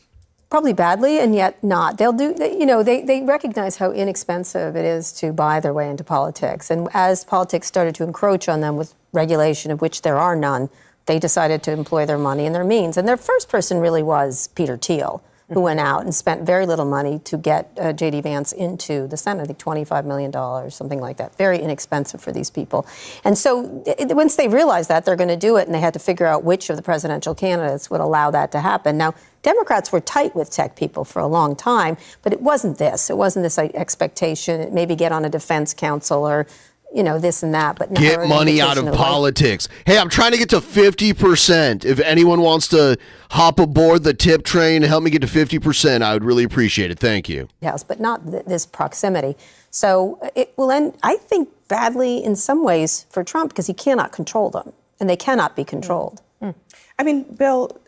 Probably badly, and yet not. They'll do. They recognize how inexpensive it is to buy their way into politics, and as politics started to encroach on them with regulation, of which there are none, they decided to employ their money and their means. And their first person really was Peter Thiel, who went out and spent very little money to get J.D. Vance into the Senate. I think $25 million, something like that. Very inexpensive for these people. And so once they realized that, they're going to do it, and they had to figure out which of the presidential candidates would allow that to happen. Now, Democrats were tight with tech people for a long time, but it wasn't this. It wasn't this expectation, maybe get on a defense council or this and that, but get money out of politics. Hey, I'm trying to get to 50%. If anyone wants to hop aboard the tip train and help me get to 50%, I would really appreciate it. Thank you. Yes, but not this proximity. So it will end, I think, badly in some ways for Trump because he cannot control them, and they cannot be controlled. I mean, Bill,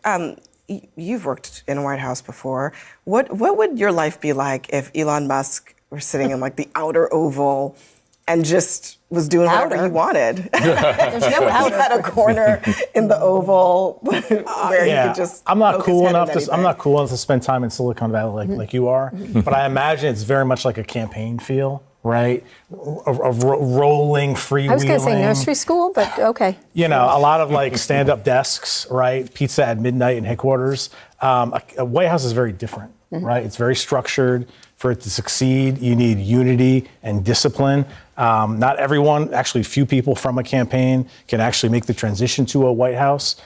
you've worked in a White House before. What would your life be like if Elon Musk were sitting in like the outer Oval and just was doing whatever he wanted? There's no outer. He had a corner in the Oval where he could just. I'm not cool enough to spend time in Silicon Valley like you are, but I imagine it's very much like a campaign feel, right? A rolling, freewheeling. I was going to say nursery school, but okay. A lot of like stand-up desks, right? Pizza at midnight in headquarters. A White House is very different, right? It's very structured. For it to succeed, you need unity and discipline. Not everyone, actually few people from a campaign can actually make the transition to a White House.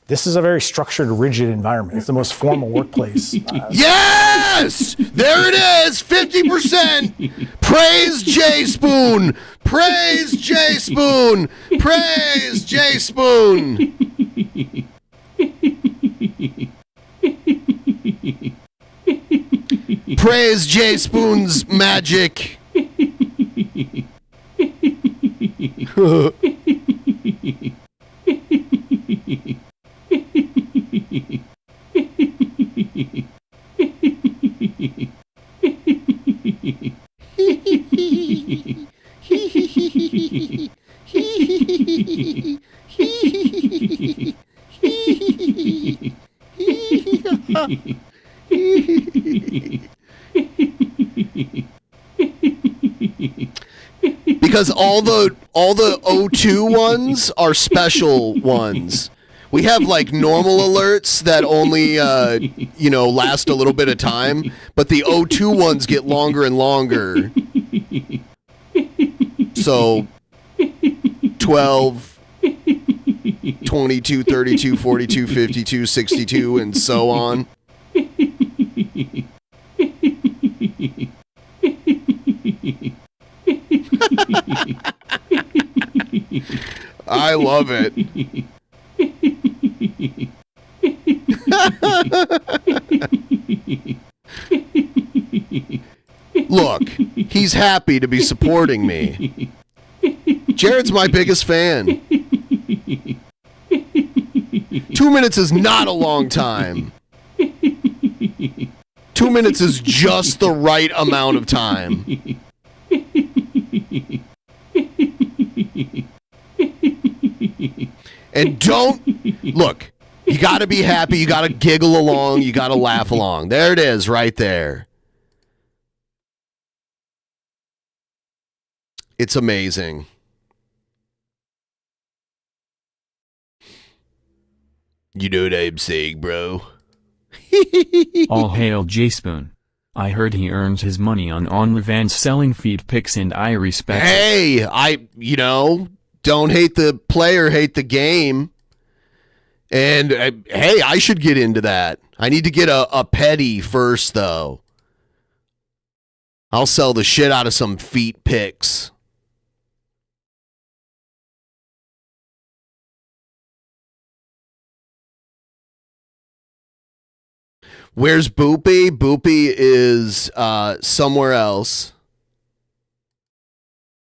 This is a very structured, rigid environment. It's the most formal workplace. Yes! There it is! 50%! Praise J Spoon! Praise J Spoon! Praise J Spoon! Praise J Spoon's magic! Because all the O2 ones are special ones. We have like normal alerts that only last a little bit of time, but the O2 ones get longer and longer. So 12, 22, 32, 42, 52, 62, and so on. I love it. Look, he's happy to be supporting me. Jared's my biggest fan. 2 minutes is not a long time. 2 minutes is just the right amount of time. And look, you got to be happy, you got to giggle along, you got to laugh along. There it is, right there. It's amazing. You know what I'm saying, bro? All hail J-Spoon. I heard he earns his money on OnlyFans selling feet pics, and I respect it. Hey, don't hate the player, hate the game. And hey, I should get into that. I need to get a petty first, though. I'll sell the shit out of some feet pics. Where's Boopy? Boopy is somewhere else.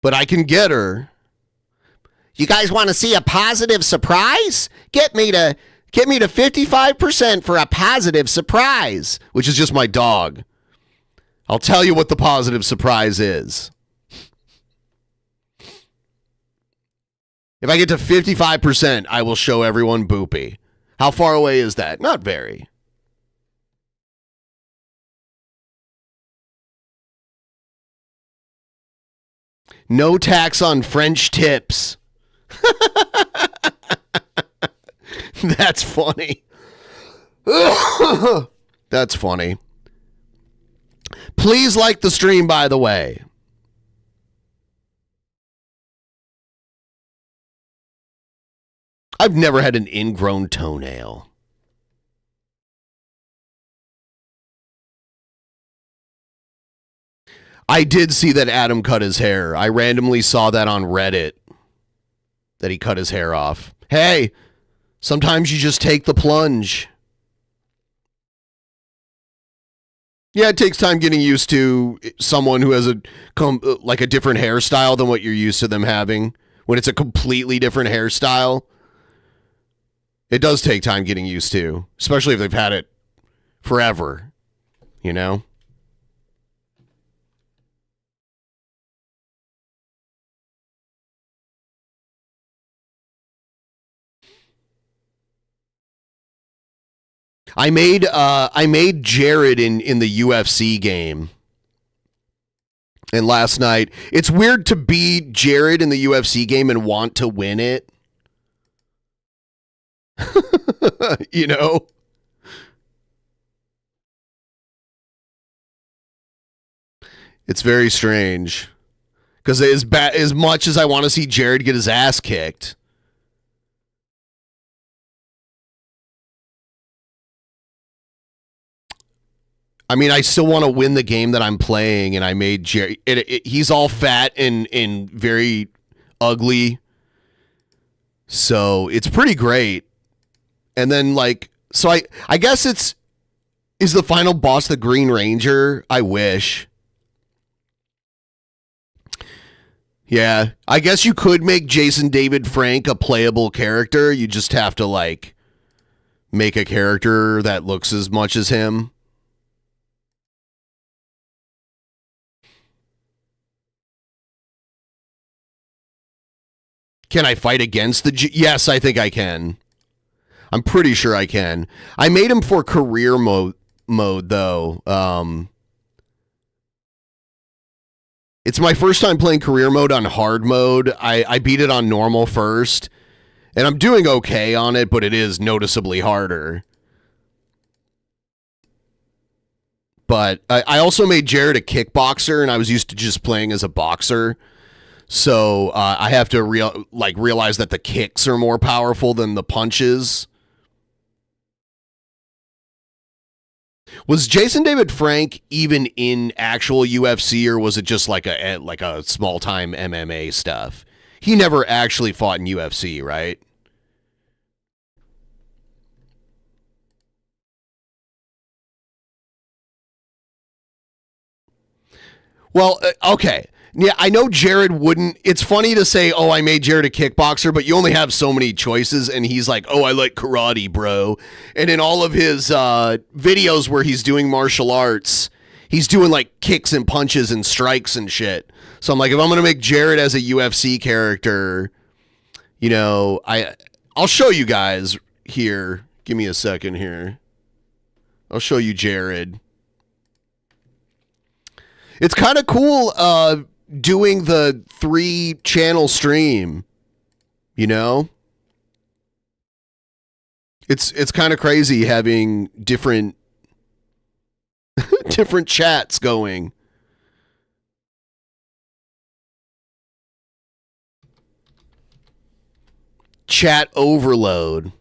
But I can get her. You guys want to see a positive surprise? Get me to 55% for a positive surprise, which is just my dog. I'll tell you what the positive surprise is. If I get to 55%, I will show everyone Boopy. How far away is that? Not very. No tax on French tips. That's funny. That's funny. Please like the stream, by the way. I've never had an ingrown toenail. I did see that Adam cut his hair. I randomly saw that on Reddit, that he cut his hair off. Hey, sometimes you just take the plunge. Yeah, it takes time getting used to someone who has a different hairstyle than what you're used to them having. When it's a completely different hairstyle, it does take time getting used to, especially if they've had it forever, you know? I made Jared in the UFC game. And last night, it's weird to be Jared in the UFC game and want to win it. You know? It's very strange. Because as much as I want to see Jared get his ass kicked, I mean, I still want to win the game that I'm playing, and I made Jared. He's all fat and very ugly, so it's pretty great. And then so I guess is the final boss the Green Ranger? I wish. Yeah, I guess you could make Jason David Frank a playable character. You just have to make a character that looks as much as him. Can I fight against yes, I think I can. I'm pretty sure I can. I made him for career mode though. It's my first time playing career mode on hard mode. I beat it on normal first, and I'm doing okay on it, but it is noticeably harder. But I also made Jared a kickboxer, and I was used to just playing as a boxer. So I have to realize that the kicks are more powerful than the punches. Was Jason David Frank even in actual UFC, or was it just like a small time MMA stuff? He never actually fought in UFC, right? Well, okay. Yeah, I know Jared wouldn't. It's funny to say, oh, I made Jared a kickboxer, but you only have so many choices, and he's like, oh, I like karate, bro. And in all of his videos where he's doing martial arts, he's doing kicks and punches and strikes and shit. So I'm like, if I'm going to make Jared as a UFC character, I'll show you guys here. Give me a second here. I'll show you Jared. It's kind of cool doing the 3-channel stream, It's kind of crazy having different different chats going. Chat overload.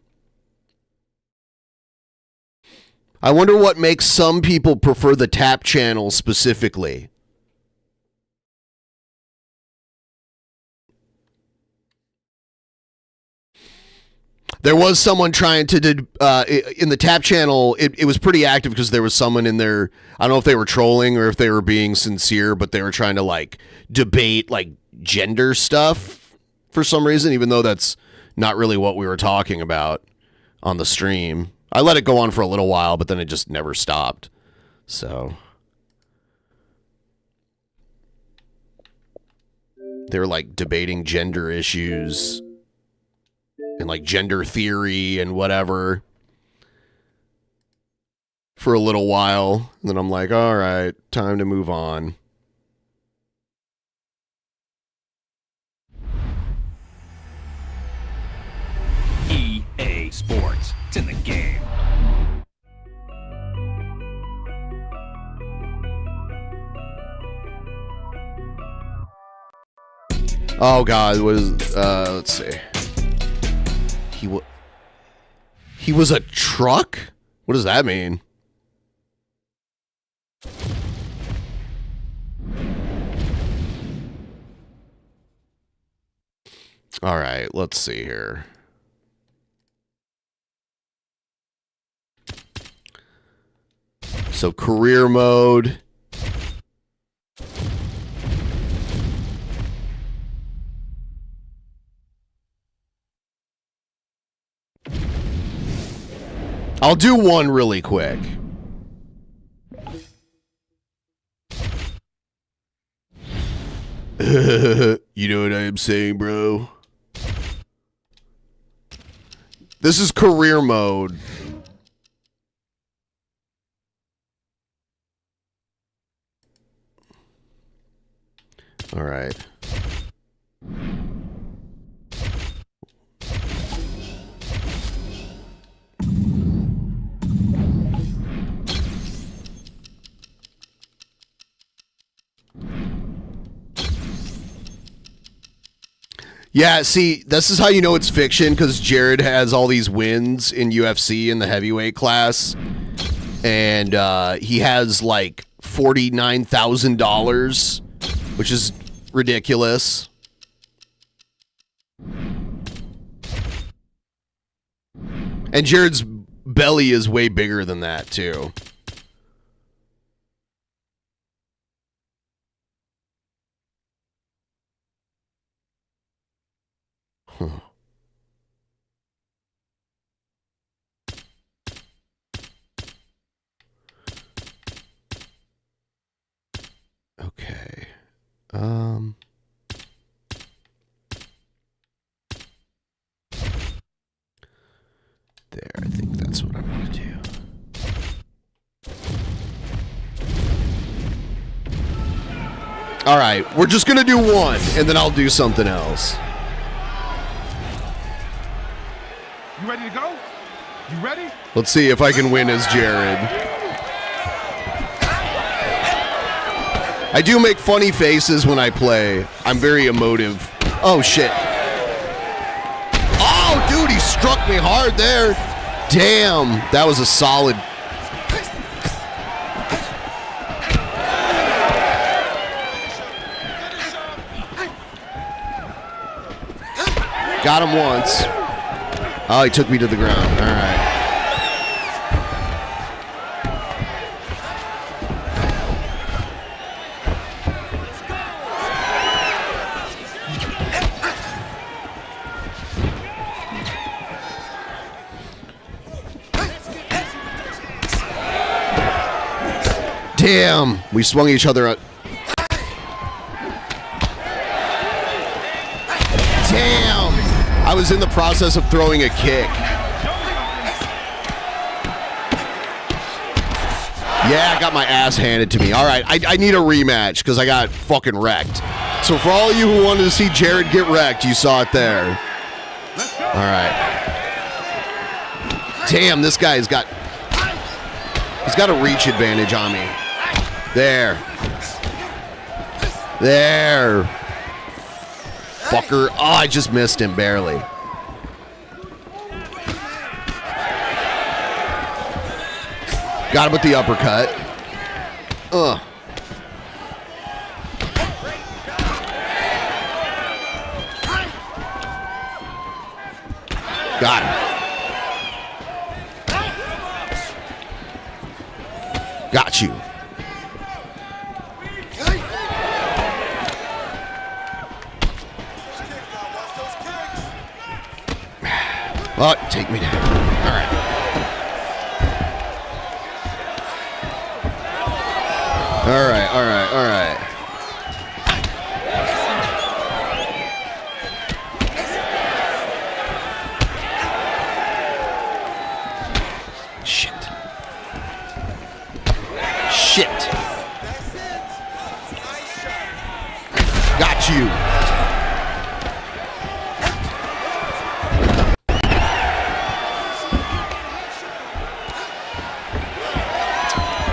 I wonder what makes some people prefer the tap channel specifically. There was someone trying to in the tap channel. It was pretty active because there was someone in there. I don't know if they were trolling or if they were being sincere, but they were trying to debate gender stuff for some reason, even though that's not really what we were talking about on the stream. I let it go on for a little while, but then it just never stopped. So they were debating gender issues and gender theory and whatever for a little while. And then I'm like, all right, time to move on. EA Sports. It's in the game. Oh God, let's see. He was a truck? What does that mean? All right, let's see here. So career mode. I'll do one really quick. You know what I am saying, bro? This is career mode. All right. Yeah, see, this is how you know it's fiction, because Jared has all these wins in UFC in the heavyweight class, and he has like $49,000, which is ridiculous. And Jared's belly is way bigger than that, too. Huh. Okay. There, I think that's what I want to do. All right, we're just going to do one, and then I'll do something else. You ready to go? You ready? Let's see if I can win as Jared. I do make funny faces when I play. I'm very emotive. Oh, shit. Oh, dude, he struck me hard there. Damn, that was a solid. Got him once. Oh, he took me to the ground. All right. Damn, we swung each other out. Damn, I was in the process of throwing a kick. Yeah, I got my ass handed to me. All right, I need a rematch because I got fucking wrecked. So for all of you who wanted to see Jared get wrecked, you saw it there. All right. Damn, this guy's got... He's got a reach advantage on me. There. There. Fucker. Oh, I just missed him barely. Got him with the uppercut. Ugh. Got him. Got you. Oh, take me down. All right. All right, all right, all right. Shit. Shit. Got you.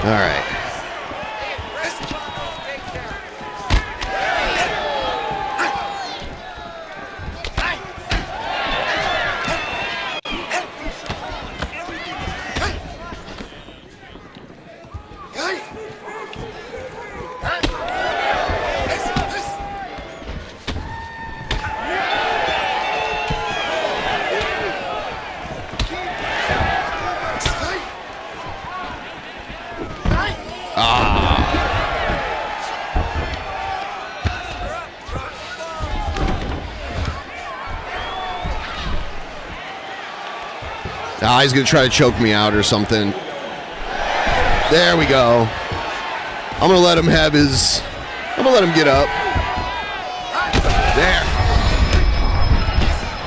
All right. He's gonna try to choke me out or something. There we go. I'm gonna let him have his... I'm gonna let him get up. There.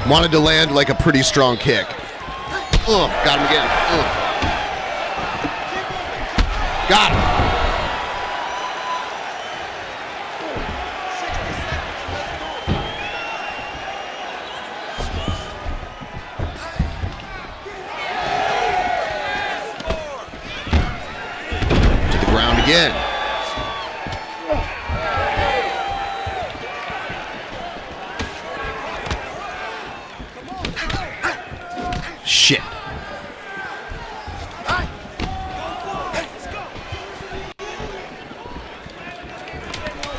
Wanted to land like a pretty strong kick. Got him again. Got him. Again. Shit.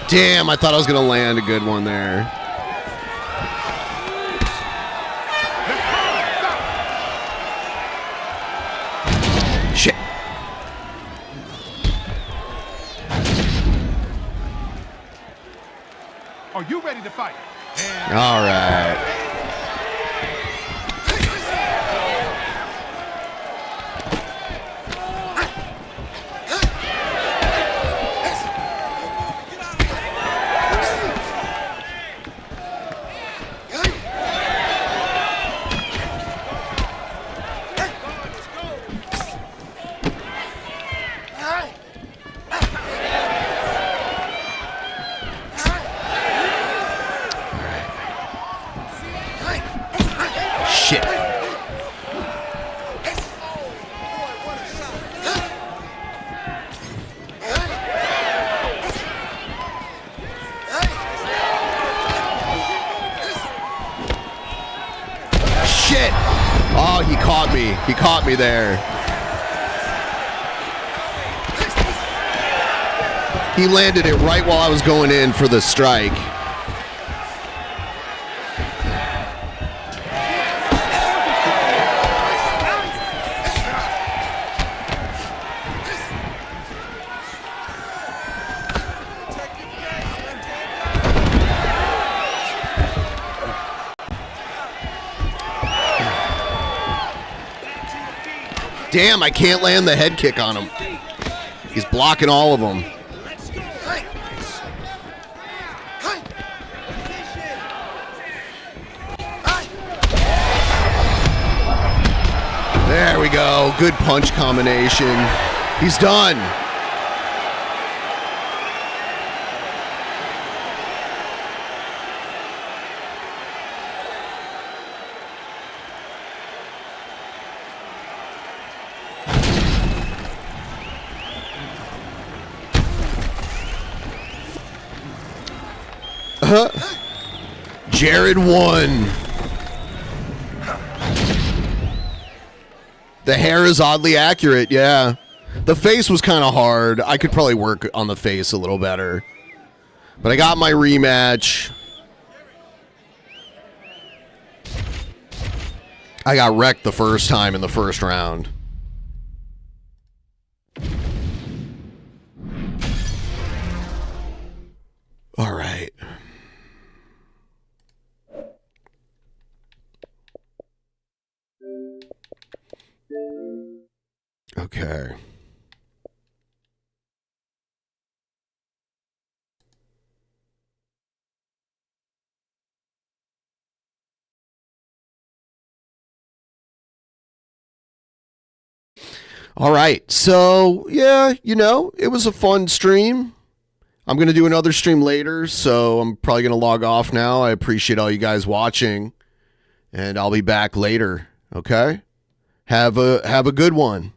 Damn, I thought I was going to land a good one there. Shit. Are you ready to fight? All right. Shit. Shit. Oh, he caught me. He caught me there. He landed it right while I was going in for the strike. Damn, I can't land the head kick on him. He's blocking all of them. There we go. Good punch combination. He's done. Jared won. The hair is oddly accurate, yeah. The face was kind of hard. I could probably work on the face a little better. But I got my rematch. I got wrecked the first time in the first round. All right. Okay. All right. So, yeah, you know, it was a fun stream. I'm going to do another stream later, so I'm probably going to log off now. I appreciate all you guys watching, and I'll be back later, okay? Have a good one.